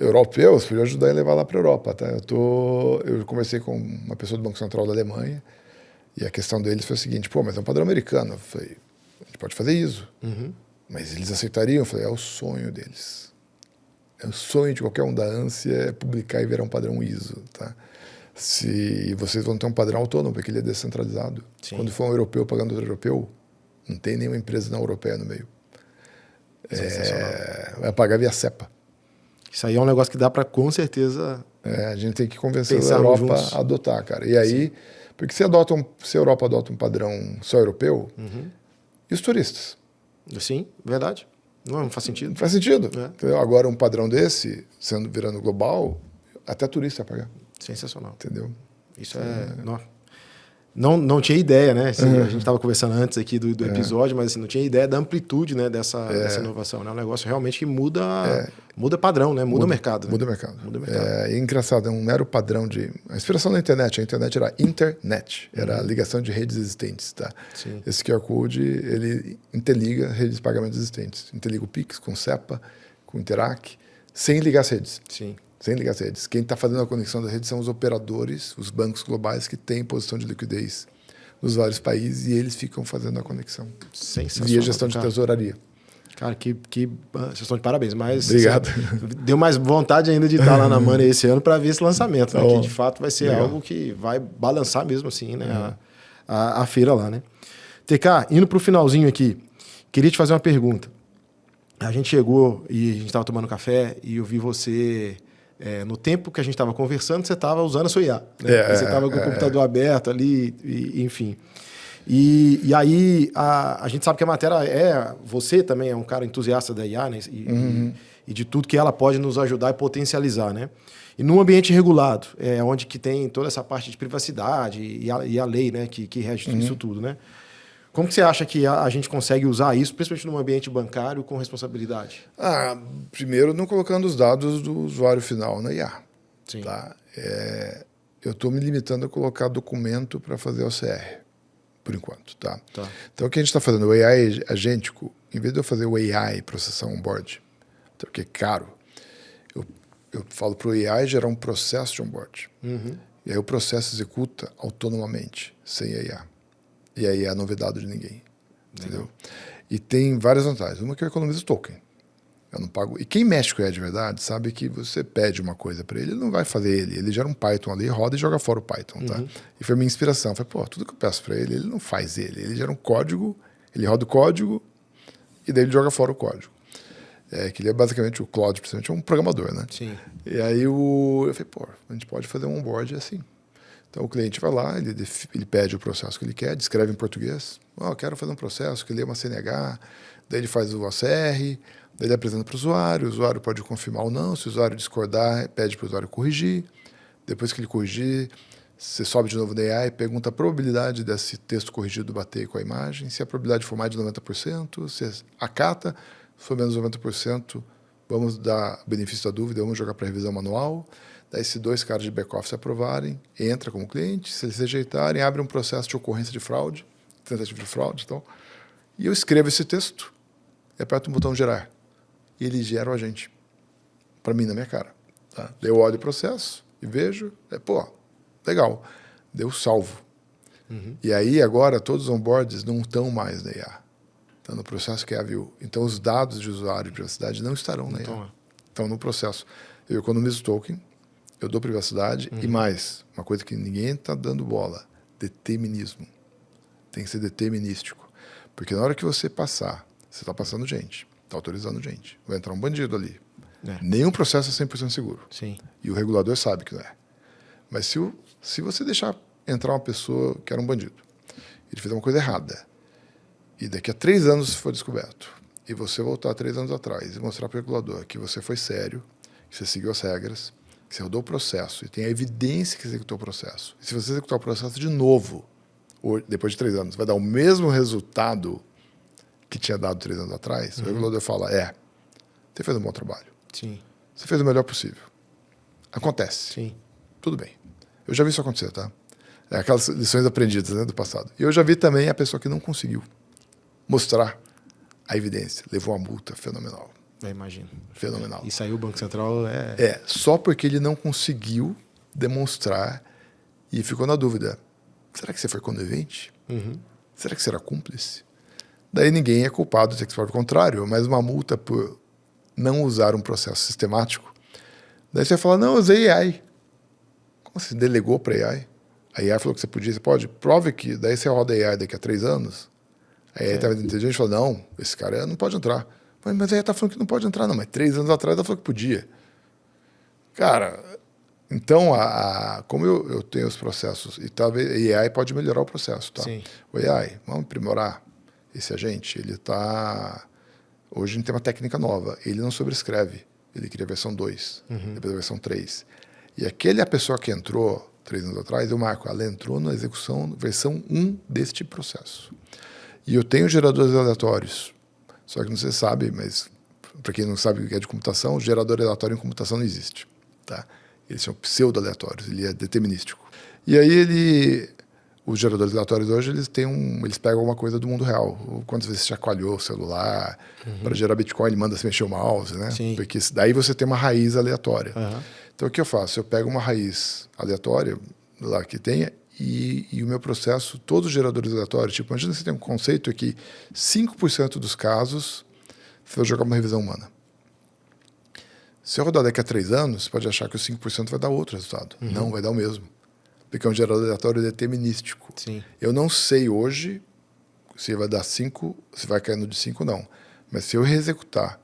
Speaker 1: europeus, podiam ajudar a levar lá para a Europa, tá? Eu conversei com uma pessoa do Banco Central da Alemanha e a questão deles foi a seguinte, mas é um padrão americano. Eu falei, a gente pode fazer isso. Mas eles aceitariam? Eu falei, é o sonho deles. É o sonho de qualquer um da ânsia é publicar e virar um padrão ISO, tá? Se vocês vão ter um padrão autônomo, porque ele é descentralizado.
Speaker 2: Sim.
Speaker 1: Quando for um europeu pagando outro europeu, não tem nenhuma empresa não europeia no meio. Vai pagar via CEPA.
Speaker 2: Isso aí é um negócio que dá para, com certeza...
Speaker 1: A gente tem que convencer a
Speaker 2: Pensarmos
Speaker 1: Europa
Speaker 2: juntos.
Speaker 1: a adotar, cara. E aí, porque se a Europa adota um padrão só europeu, e os turistas?
Speaker 2: Sim, verdade. Não faz sentido.
Speaker 1: Não faz sentido.
Speaker 2: É.
Speaker 1: Entendeu? Agora, um padrão desse, virando global, até turista vai pagar.
Speaker 2: Sensacional.
Speaker 1: Entendeu?
Speaker 2: Isso não tinha ideia, né? Assim, a gente estava conversando antes aqui do episódio, mas assim, não tinha ideia da amplitude, né, dessa inovação. É um negócio realmente que muda padrão, né? Muda o mercado. Né?
Speaker 1: Muda o mercado.
Speaker 2: Muda o mercado.
Speaker 1: É engraçado, é um mero padrão de... A inspiração da internet, a internet era internet, era a ligação de redes existentes, tá?
Speaker 2: Sim.
Speaker 1: Esse QR Code, ele interliga redes de pagamento existentes. Interliga o Pix com o SEPA, com o Interac, sem ligar as redes.
Speaker 2: Sim.
Speaker 1: Sem ligar as redes. Quem está fazendo a conexão da rede são os operadores, os bancos globais que têm posição de liquidez nos vários países e eles ficam fazendo a conexão.
Speaker 2: Sensacional.
Speaker 1: Via gestão de tesouraria.
Speaker 2: Cara, vocês estão de parabéns. Mas,
Speaker 1: obrigado.
Speaker 2: Deu mais vontade ainda de estar lá na Money esse ano para ver esse lançamento, né?
Speaker 1: Tá
Speaker 2: Que de fato vai ser algo que vai balançar mesmo assim, né? A feira lá, né? TK, indo para o finalzinho aqui, queria te fazer uma pergunta. A gente chegou e a gente estava tomando café e eu vi você... no tempo que a gente estava conversando, você estava usando a sua IA. Né? Você estava com o computador aberto ali, enfim. E aí, a gente sabe que a matéria você também é um cara entusiasta da IA, né? E de tudo que ela pode nos ajudar e potencializar, né? E num ambiente regulado, onde que tem toda essa parte de privacidade e a lei, né? Que rege isso tudo, né? Como que você acha que a gente consegue usar isso, principalmente num ambiente bancário, com responsabilidade?
Speaker 1: Primeiro, não colocando os dados do usuário final na IA.
Speaker 2: Sim.
Speaker 1: Tá? Eu estou me limitando a colocar documento para fazer OCR, por enquanto. Tá? Então, o que a gente está fazendo? O AI agêntico, em vez de eu fazer o AI processar onboard, porque é caro, eu falo para o AI gerar um processo de onboard. E aí o processo executa autonomamente, sem a IA. E aí é novidade de ninguém. Entendeu? E tem várias vantagens. Uma que eu economizo token. Eu não pago. E quem mexe com ele de verdade sabe que você pede uma coisa para ele, ele não vai fazer ele. Ele gera um Python ali, roda e joga fora o Python. Tá? E foi a minha inspiração. Eu falei, tudo que eu peço para ele, ele não faz ele. Ele gera um código, ele roda o código e daí ele joga fora o código. Que ele é basicamente o Claude, principalmente, é um programador, né?
Speaker 2: Sim.
Speaker 1: E aí eu falei, a gente pode fazer um onboard assim. Então, o cliente vai lá, ele pede o processo que ele quer, descreve em português. Eu quero fazer um processo que lê uma CNH, daí ele faz o OCR, daí ele apresenta para o usuário pode confirmar ou não. Se o usuário discordar, pede para o usuário corrigir. Depois que ele corrigir, você sobe de novo no AI e pergunta a probabilidade desse texto corrigido bater com a imagem. Se a probabilidade for mais de 90%, você acata. Se for menos de 90%, vamos dar benefício da dúvida, vamos jogar para revisão manual. Daí, se 2 caras de back-office aprovarem, entra como cliente. Se eles rejeitarem, abre um processo de ocorrência de fraude, tentativa de fraude. Então, e eu escrevo esse texto e aperto o botão gerar. E ele gera o agente para mim, na minha cara. Tá? Daí eu olho o processo e vejo, legal. Daí eu salvo. E aí, agora, todos os onboards não estão mais na IA. Estão no processo que é a view. Então, os dados de usuário e privacidade não estarão na IA. Estão no processo. Eu economizo token, eu dou privacidade e mais, uma coisa que ninguém está dando bola, determinismo. Tem que ser determinístico. Porque na hora que você passar, você está passando gente. Está autorizando gente. Vai entrar um bandido ali.
Speaker 2: É.
Speaker 1: Nenhum processo é 100% seguro.
Speaker 2: Sim.
Speaker 1: E o regulador sabe que não é. Mas se você deixar entrar uma pessoa que era um bandido, ele fez uma coisa errada, e daqui a 3 anos for descoberto, e você voltar 3 anos atrás e mostrar para o regulador que você foi sério, que você seguiu as regras, que você rodou o processo, e tem a evidência que você executou o processo. E se você executar o processo de novo, ou depois de 3 anos, vai dar o mesmo resultado que tinha dado 3 anos atrás, o regulador fala, você fez um bom trabalho.
Speaker 2: Sim.
Speaker 1: Você fez o melhor possível. Acontece.
Speaker 2: Sim.
Speaker 1: Tudo bem. Eu já vi isso acontecer, tá? É aquelas lições aprendidas, né, do passado. E eu já vi também a pessoa que não conseguiu mostrar a evidência. Levou uma multa fenomenal.
Speaker 2: Eu imagino.
Speaker 1: Fenomenal.
Speaker 2: Isso aí o Banco Central
Speaker 1: Só porque ele não conseguiu demonstrar e ficou na dúvida. Será que você foi conivente? Será que você era cúmplice? Daí ninguém é culpado, tem que ser o contrário, mas uma multa por não usar um processo sistemático. Daí você fala, não, eu usei AI. Como você delegou para AI? A AI falou que você podia, você pode? Prove que, daí você roda AI daqui a 3 anos. A AI estava inteligente e falou, não, esse cara não pode entrar. Mas a AI está falando que não pode entrar, não. Mas 3 anos atrás ela falou que podia. Cara, então, como eu tenho os processos, e talvez a AI pode melhorar o processo, tá?
Speaker 2: Sim.
Speaker 1: O AI, vamos aprimorar esse agente, ele está... Hoje a gente tem uma técnica nova, ele não sobrescreve, ele cria a versão 2, depois a versão 3. E a pessoa que entrou 3 anos atrás, eu marco, ela entrou na execução versão 1 deste processo. E eu tenho geradores aleatórios, só que não sei se sabe, mas para quem não sabe o que é de computação, gerador aleatório em computação não existe. Tá? Eles são pseudo-aleatórios, ele é determinístico. E aí os geradores aleatórios hoje, eles pegam alguma coisa do mundo real. Quantas vezes você chacoalhou o celular, para gerar Bitcoin, ele manda você mexer o mouse, né?
Speaker 2: Sim.
Speaker 1: Porque daí você tem uma raiz aleatória. Então o que eu faço? Eu pego uma raiz aleatória lá que tenha e o meu processo, todos os geradores aleatórios, tipo, imagina que você tem um conceito que 5% dos casos você vai jogar uma revisão humana. Se eu rodar daqui a 3 anos, você pode achar que os 5% vai dar outro resultado. Não, vai dar o mesmo. Porque é um gerador aleatório determinístico.
Speaker 2: Sim.
Speaker 1: Eu não sei hoje se vai dar 5, se vai cair no de 5 não. Mas se eu reexecutar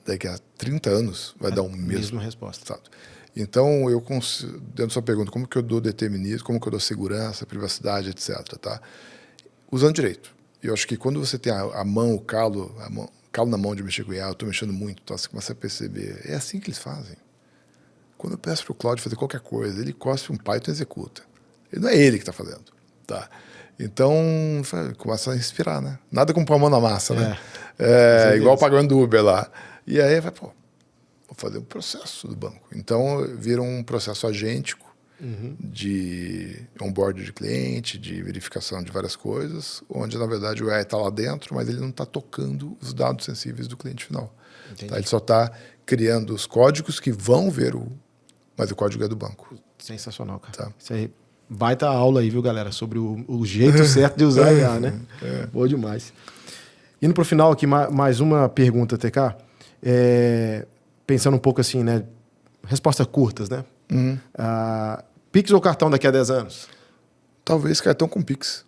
Speaker 1: daqui a 30 anos, vai dar o mesmo.
Speaker 2: Mesma resposta.
Speaker 1: Exato. Então, dentro da sua pergunta, como que eu dou determinismo, como que eu dou segurança, privacidade, etc. Tá? Usando direito. Eu acho que quando você tem a mão, o calo na mão de mexer com IA, eu estou mexendo muito, tá? Você começa a perceber. É assim que eles fazem. Quando eu peço para o Claude fazer qualquer coisa, ele cospe um Python e executa. Não é ele que está fazendo. Tá? Então, começa a inspirar, né? Nada como pôr a mão na massa, né? Igual pagando Uber lá. E aí, vou fazer um processo do banco. Então, vira um processo agêntico de onboard de cliente, de verificação de várias coisas, onde, na verdade, o AI está lá dentro, mas ele não está tocando os dados sensíveis do cliente final. Tá? Ele só está criando os códigos que vão ver mas o código é do banco.
Speaker 2: Sensacional, cara.
Speaker 1: Tá.
Speaker 2: Isso aí, baita aula aí, viu, galera? Sobre o jeito certo de usar IA, né? Boa demais. Indo para o final aqui, mais uma pergunta, TK. Pensando um pouco assim, né? Respostas curtas, né? Pix ou cartão daqui a 10 anos?
Speaker 1: Talvez cartão com Pix.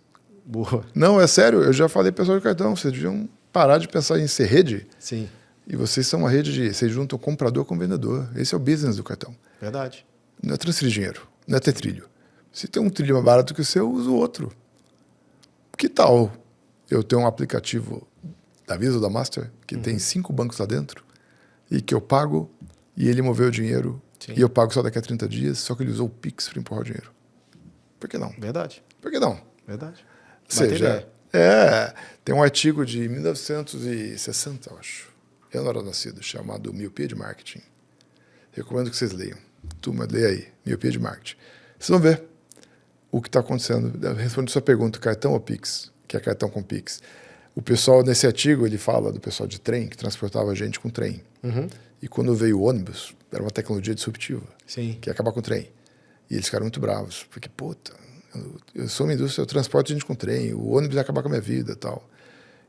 Speaker 2: Boa.
Speaker 1: Não, é sério. Eu já falei para pessoal de cartão. Vocês deviam parar de pensar em ser rede.
Speaker 2: Sim.
Speaker 1: E vocês são uma rede vocês juntam comprador com vendedor. Esse é o business do cartão.
Speaker 2: Verdade.
Speaker 1: Não é transferir dinheiro, não é ter trilho. Se tem um trilho mais barato que o seu, eu uso outro. Que tal eu ter um aplicativo da Visa ou da Master que tem 5 bancos lá dentro e que eu pago e ele moveu o dinheiro e eu pago só daqui a 30 dias, só que ele usou o Pix para empurrar o dinheiro. Por que não?
Speaker 2: Verdade.
Speaker 1: Por que não?
Speaker 2: Verdade.
Speaker 1: Ou seja, tem um artigo de 1960, eu acho. Eu não era nascido, chamado Miopia de Marketing. Recomendo que vocês leiam. Turma, leia aí, Miopia de Marketing. Vocês vão ver o que está acontecendo. Respondendo a sua pergunta, cartão ou Pix? Que é cartão com Pix. O pessoal, nesse artigo, ele fala do pessoal de trem, que transportava gente com trem. E quando veio o ônibus, era uma tecnologia disruptiva.
Speaker 2: Sim.
Speaker 1: Que ia acabar com o trem. E eles ficaram muito bravos. Porque, puta, eu sou uma indústria, eu transporto gente com trem, o ônibus ia acabar com a minha vida e tal.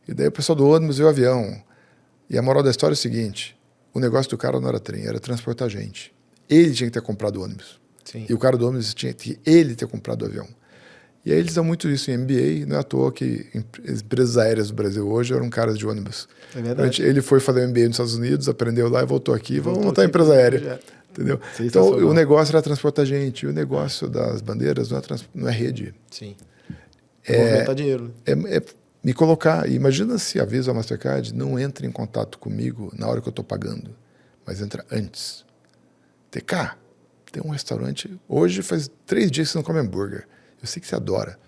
Speaker 1: E daí o pessoal do ônibus veio o avião. E a moral da história é o seguinte, o negócio do cara não era trem, era transportar gente. Ele tinha que ter comprado o ônibus.
Speaker 2: Sim.
Speaker 1: E o cara do ônibus tinha que ele ter comprado o avião. E aí eles dão muito isso em MBA, não é à toa que empresas aéreas do Brasil hoje eram caras de ônibus.
Speaker 2: É verdade.
Speaker 1: Ele foi fazer MBA nos Estados Unidos, aprendeu lá e voltou aqui, vamos montar a empresa aérea. Entendeu? Então, o negócio era transportar gente, e o negócio das bandeiras não é rede.
Speaker 2: Sim. Movimentar dinheiro. Né?
Speaker 1: É me colocar. Imagina se a Visa ou a Mastercard não entra em contato comigo na hora que eu estou pagando, mas entra antes. TK, tem um restaurante. Hoje faz 3 dias que você não come hambúrguer. Eu sei que você adora.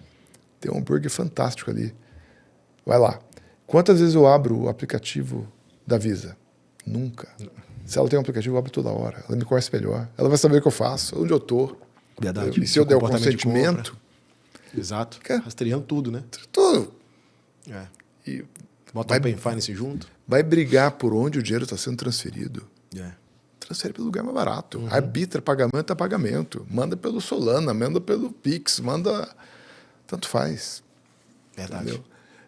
Speaker 1: Tem um hambúrguer fantástico ali. Vai lá. Quantas vezes eu abro o aplicativo da Visa? Nunca. Se ela tem um aplicativo, eu abro toda hora. Ela me conhece melhor. Ela vai saber o que eu faço, onde eu estou.
Speaker 2: Verdade.
Speaker 1: E se eu der o consentimento...
Speaker 2: Exato. Rastreando tudo, né?
Speaker 1: Tudo.
Speaker 2: É. E bota o Open Finance junto.
Speaker 1: Vai brigar por onde o dinheiro está sendo transferido. Transfere pelo lugar mais barato. Arbitra pagamento a pagamento. Manda pelo Solana, manda pelo Pix, manda... Tanto faz.
Speaker 2: Verdade.
Speaker 1: Entendeu?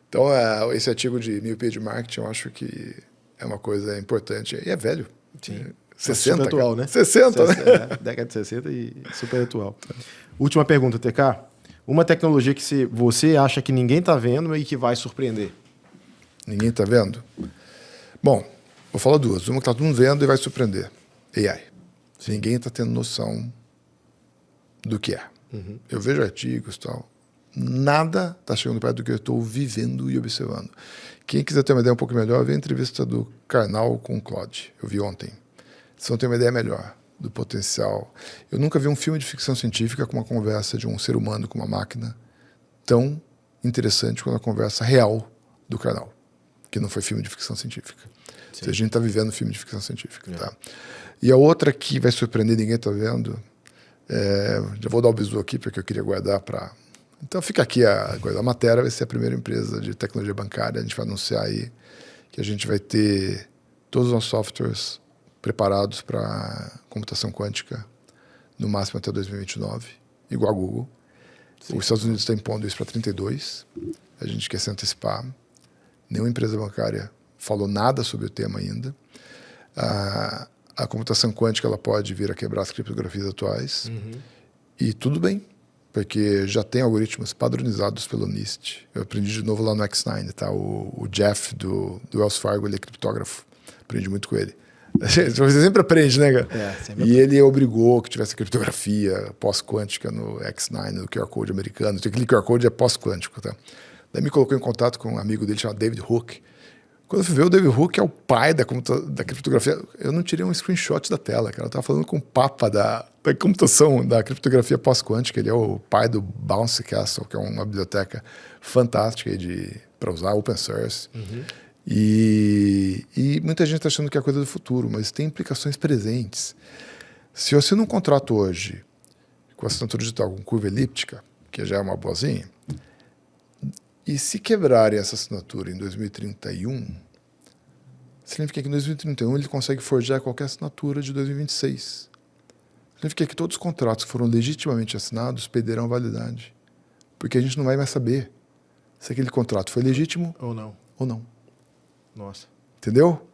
Speaker 1: Então, esse artigo de miopia de marketing, eu acho que é uma coisa importante. E é velho.
Speaker 2: Sim.
Speaker 1: 60,
Speaker 2: super atual, né?
Speaker 1: 60, né?
Speaker 2: Década de 60 e super atual. Última pergunta, TK. Uma tecnologia que você acha que ninguém está vendo e que vai surpreender?
Speaker 1: Ninguém está vendo? Bom, vou falar duas. Uma que está todo mundo vendo e vai surpreender. AI. Ninguém está tendo noção do que é. Eu vejo artigos e tal. Nada está chegando perto do que eu estou vivendo e observando. Quem quiser ter uma ideia um pouco melhor, vê a entrevista do Karnal com o Claude. Eu vi ontem. Vocês vão ter uma ideia melhor do potencial. Eu nunca vi um filme de ficção científica com uma conversa de um ser humano com uma máquina tão interessante quanto a conversa real do Karnal, que não foi filme de ficção científica. Sim. A gente está vivendo filme de ficção científica. Tá? E a outra que vai surpreender, ninguém está vendo, já vou dar o bisu aqui, porque eu queria guardar para... Então fica aqui a matéria, vai ser a primeira empresa de tecnologia bancária, a gente vai anunciar aí que a gente vai ter todos os nossos softwares preparados para computação quântica no máximo até 2029, igual a Google. Sim. Os Estados Unidos estão impondo isso para 32. A gente quer se antecipar. Nenhuma empresa bancária falou nada sobre o tema ainda. A computação quântica ela pode vir a quebrar as criptografias atuais. E tudo bem, porque já tem algoritmos padronizados pelo NIST. Eu aprendi de novo lá no X9, tá? O Jeff do Wells Fargo, ele é criptógrafo. Aprendi muito com ele. Você sempre aprende, né, cara? E ele obrigou que tivesse criptografia pós-quântica no X9, no QR Code americano. Aquele QR Code é pós-quântico, tá? Daí me colocou em contato com um amigo dele chamado David Hook. Quando eu fui ver, o David Hook é o pai da criptografia. Eu não tirei um screenshot da tela, cara. Eu estava falando com o papa da computação, da criptografia pós-quântica. Ele é o pai do Bounce Castle, que é uma biblioteca fantástica para usar, open source. E muita gente está achando que é coisa do futuro, mas tem implicações presentes. Se eu assino um contrato hoje com assinatura digital com curva elíptica, que já é uma boazinha, e se quebrarem essa assinatura em 2031, significa que em 2031 ele consegue forjar qualquer assinatura de 2026. Significa que todos os contratos que foram legitimamente assinados perderão validade. Porque a gente não vai mais saber se aquele contrato foi legítimo
Speaker 2: ou não. Nossa.
Speaker 1: Entendeu?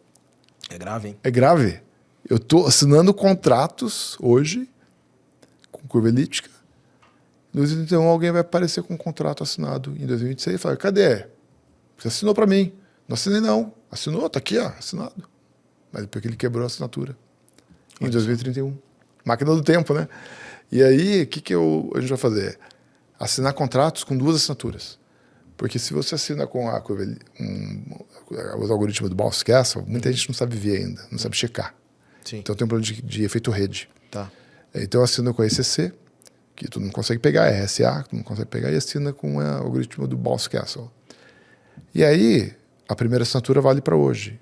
Speaker 2: É grave, hein?
Speaker 1: É grave. Eu estou assinando contratos hoje com curva elíptica. Em 2031 alguém vai aparecer com um contrato assinado em 2026 e falar, cadê? Você assinou para mim. Não assinei não. Assinou, está aqui, ó, assinado. Mas porque ele quebrou a assinatura. Em 2031. Máquina do tempo, né? E aí, o que a gente vai fazer? Assinar contratos com 2 assinaturas. Porque se você assina com os algoritmos do Bounce Castle, muita gente não sabe ver ainda, não sabe checar.
Speaker 2: Sim.
Speaker 1: Então tem um problema de efeito rede.
Speaker 2: Tá.
Speaker 1: Então eu assino com a ECC, que tu não consegue pegar, RSA, que tu não consegue pegar, e assina com o algoritmo do Bounce Castle. E aí, a primeira assinatura vale para hoje.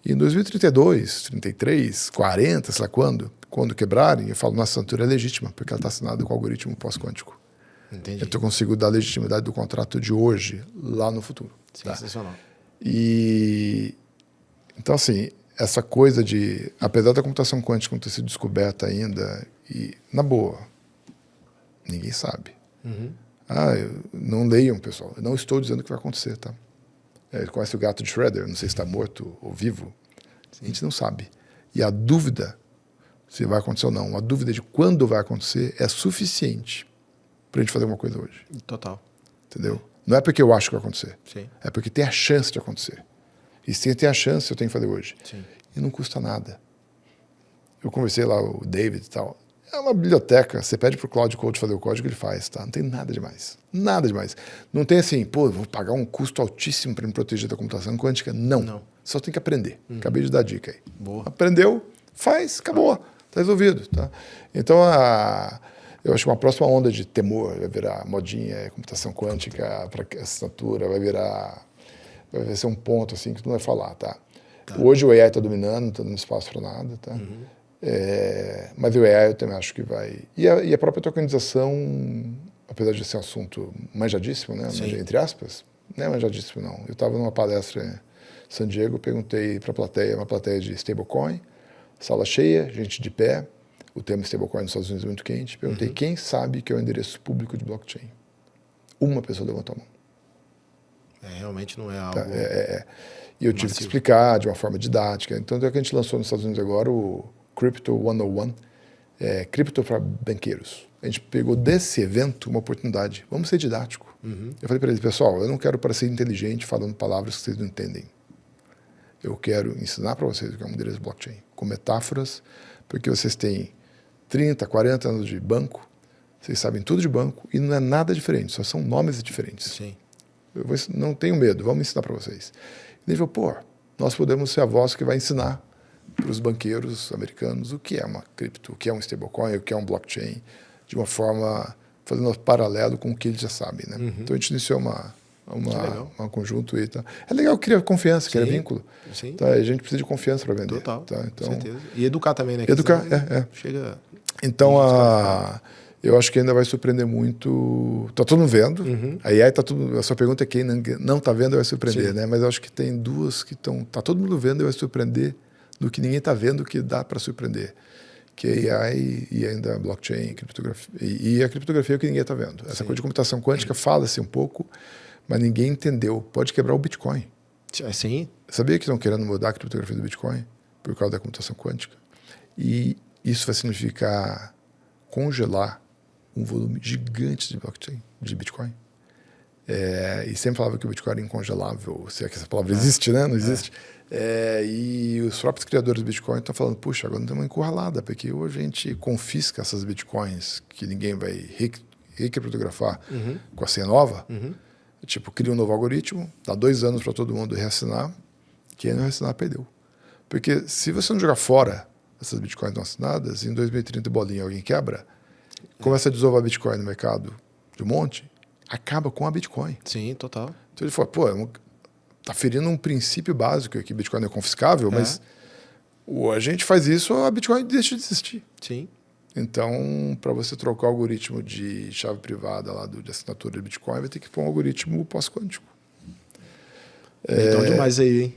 Speaker 1: E em 2032, 33, 40, sei lá quando quebrarem, eu falo, nossa assinatura é legítima, porque ela está assinada com o algoritmo pós-quântico.
Speaker 2: Entendi.
Speaker 1: Então eu consigo dar legitimidade do contrato de hoje lá no futuro.
Speaker 2: Sensacional.
Speaker 1: Tá? Então, assim, essa coisa de... Apesar da computação quântica não ter sido descoberta ainda, e, na boa, ninguém sabe. Não leiam, pessoal. Eu não estou dizendo o que vai acontecer, tá? Conhece o gato de Shredder? Não sei se está morto ou vivo. A gente não sabe. E a dúvida se vai acontecer ou não, a dúvida de quando vai acontecer é suficiente pra gente fazer uma coisa hoje.
Speaker 2: Total.
Speaker 1: Entendeu? Não é porque eu acho que vai acontecer.
Speaker 2: Sim.
Speaker 1: É porque tem a chance de acontecer. E se tem a chance, eu tenho que fazer hoje.
Speaker 2: Sim.
Speaker 1: E não custa nada. Eu conversei lá, o David e tal. É uma biblioteca. Você pede pro Cloud Code fazer o código, ele faz, tá? Não tem nada demais. Nada demais. Não tem assim, pô, vou pagar um custo altíssimo para me proteger da computação quântica. Não. Só tem que aprender. Acabei de dar dica aí.
Speaker 2: Boa.
Speaker 1: Aprendeu, faz, acabou. Tá resolvido, tá? Então, eu acho que uma próxima onda de temor vai virar modinha, computação quântica para assinatura, vai ser um ponto assim que tu não vai falar, tá? Hoje o AI está dominando, não está dando espaço para nada, tá? Mas o AI eu também acho que vai... E a própria tokenização, apesar de ser um assunto manjadíssimo, né? Entre aspas, não é manjadíssimo não. Eu estava numa palestra em San Diego, perguntei para a plateia, uma plateia de stablecoin, sala cheia, gente de pé, o tema stablecoin nos Estados Unidos é muito quente, perguntei quem sabe que é o endereço público de blockchain. Uma pessoa levantou a mão.
Speaker 2: Realmente não é algo...
Speaker 1: E eu tive que explicar de uma forma didática. Então, é que a gente lançou nos Estados Unidos agora o Crypto 101, cripto para banqueiros. A gente pegou desse evento uma oportunidade. Vamos ser didático. Eu falei para eles, pessoal, eu não quero parecer inteligente falando palavras que vocês não entendem. Eu quero ensinar para vocês o que é um endereço blockchain, com metáforas, porque vocês têm 30, 40 anos de banco, vocês sabem tudo de banco e não é nada diferente, só são nomes diferentes.
Speaker 2: Sim.
Speaker 1: Não tenho medo, vamos ensinar para vocês. E ele falou, pô, nós podemos ser a voz que vai ensinar para os banqueiros americanos o que é uma cripto, o que é um stablecoin, o que é um blockchain, de uma forma, fazendo um paralelo com o que eles já sabem, né? Então a gente iniciou um conjunto e tal. É legal criar confiança, criar vínculo.
Speaker 2: Sim.
Speaker 1: Tá? A gente precisa de confiança para vender.
Speaker 2: Total,
Speaker 1: tá? Então,
Speaker 2: com certeza. E educar também, né?
Speaker 1: Educar,
Speaker 2: Chega...
Speaker 1: Então, eu acho que ainda vai surpreender muito. Está todo mundo vendo. Aí tá tudo. A sua pergunta é quem não está vendo vai surpreender, né? Mas eu acho que tem duas que estão. Está todo mundo vendo e vai surpreender do que ninguém está vendo que dá para surpreender. Que é AI e ainda blockchain, criptografia. E a criptografia é o que ninguém está vendo. Essa coisa de computação quântica fala-se um pouco, mas ninguém entendeu. Pode quebrar o Bitcoin.
Speaker 2: Sim.
Speaker 1: Sabia que estão querendo mudar a criptografia do Bitcoin por causa da computação quântica? E isso vai significar congelar um volume gigante de blockchain, de Bitcoin. E sempre falava que o Bitcoin era incongelável, se é que essa palavra existe, né? Não existe. E os próprios criadores do Bitcoin estão falando, puxa, agora não tem uma encurralada, porque hoje a gente confisca essas Bitcoins que ninguém vai recriptografar com a senha nova. Tipo, cria um novo algoritmo, dá 2 anos para todo mundo reassinar, quem não reassinar perdeu. Porque se você não jogar fora essas Bitcoins não assinadas, em 2030 bolinha alguém quebra, começa a desovar Bitcoin no mercado de um monte, acaba com a Bitcoin.
Speaker 2: Sim, total.
Speaker 1: Então ele fala, pô, tá ferindo um princípio básico que Bitcoin é confiscável, mas a gente faz isso, a Bitcoin deixa de existir.
Speaker 2: Sim.
Speaker 1: Então, para você trocar o algoritmo de chave privada lá de assinatura de Bitcoin, vai ter que pôr um algoritmo pós-quântico.
Speaker 2: Então demais aí, hein?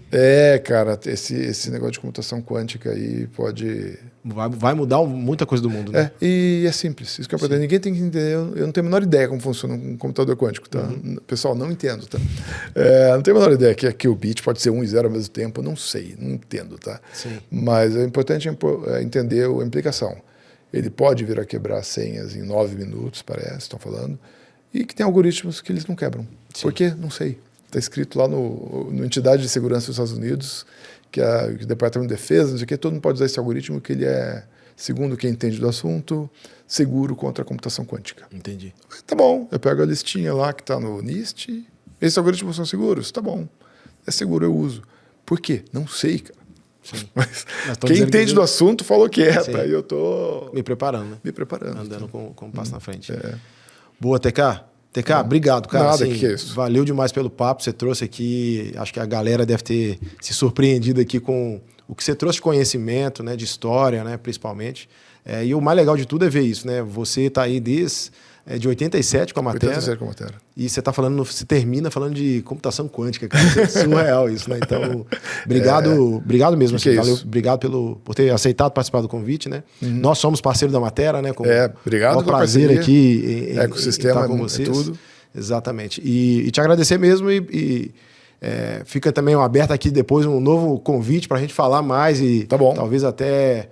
Speaker 1: Cara, esse negócio de computação quântica aí pode...
Speaker 2: Vai mudar muita coisa do mundo, né?
Speaker 1: E é simples. Isso que é importante. Ninguém tem que entender. Eu não tenho a menor ideia como funciona um computador quântico, tá? Pessoal, não entendo, tá? Não tenho a menor ideia que o bit pode ser 1 e 0 ao mesmo tempo. Não sei, não entendo, tá?
Speaker 2: Sim.
Speaker 1: Mas é importante entender a implicação. Ele pode vir a quebrar senhas em 9 minutos, parece, estão falando, e que tem algoritmos que eles não quebram.
Speaker 2: Sim.
Speaker 1: Por quê? Não sei. Está escrito lá no Entidade de Segurança dos Estados Unidos, que o Departamento de Defesa, não sei o quê, todo mundo pode usar esse algoritmo, que ele é, segundo quem entende do assunto, seguro contra a computação quântica.
Speaker 2: Entendi.
Speaker 1: Tá bom, eu pego a listinha lá que está no NIST, esses algoritmos são seguros? Tá bom, é seguro, eu uso. Por quê? Não sei, cara.
Speaker 2: Sim.
Speaker 1: Mas quem entende do assunto falou que é,
Speaker 2: Sim.
Speaker 1: tá? E eu tô
Speaker 2: me preparando, né?
Speaker 1: Me preparando.
Speaker 2: Andando com um passo na frente. Boa, TK. TK, obrigado, cara.
Speaker 1: Nada,
Speaker 2: assim,
Speaker 1: que é isso.
Speaker 2: Valeu demais pelo papo. Você trouxe aqui, acho que a galera deve ter se surpreendido aqui com o que você trouxe de conhecimento, né, de história, né, principalmente. E o mais legal de tudo é ver isso, né? Você está aí desde de 87 com a matéria.
Speaker 1: 87 com a matéria.
Speaker 2: E você tá falando, você termina falando de computação quântica, cara. Isso é surreal isso, né? Então, obrigado mesmo. Assim, valeu, obrigado por ter aceitado participar do convite, né? Nós somos parceiros da matéria, né?
Speaker 1: Obrigado.
Speaker 2: É um prazer aqui em
Speaker 1: ecossistema
Speaker 2: estar com vocês.
Speaker 1: Tudo.
Speaker 2: Exatamente. E te agradecer mesmo fica também aberto aqui depois um novo convite para a gente falar mais e
Speaker 1: tá bom.
Speaker 2: Talvez até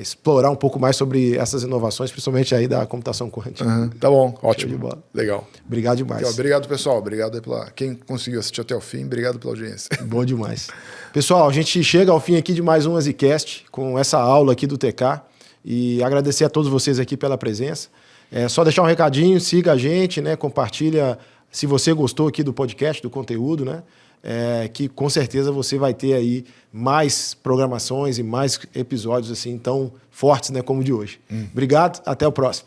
Speaker 2: explorar um pouco mais sobre essas inovações, principalmente aí da computação quântica.
Speaker 1: Tá bom,
Speaker 2: Show de
Speaker 1: ótimo.
Speaker 2: bola.
Speaker 1: Legal.
Speaker 2: Obrigado demais.
Speaker 1: Então, obrigado, pessoal. Obrigado aí quem conseguiu assistir até o fim. Obrigado pela audiência.
Speaker 2: Bom demais. Pessoal, a gente chega ao fim aqui de mais um AZCast com essa aula aqui do TK e agradecer a todos vocês aqui pela presença. Só deixar um recadinho, siga a gente, né? Compartilha se você gostou aqui do podcast, do conteúdo, né? Que com certeza você vai ter aí mais programações e mais episódios assim tão fortes, né, como o de hoje. Obrigado, até o próximo.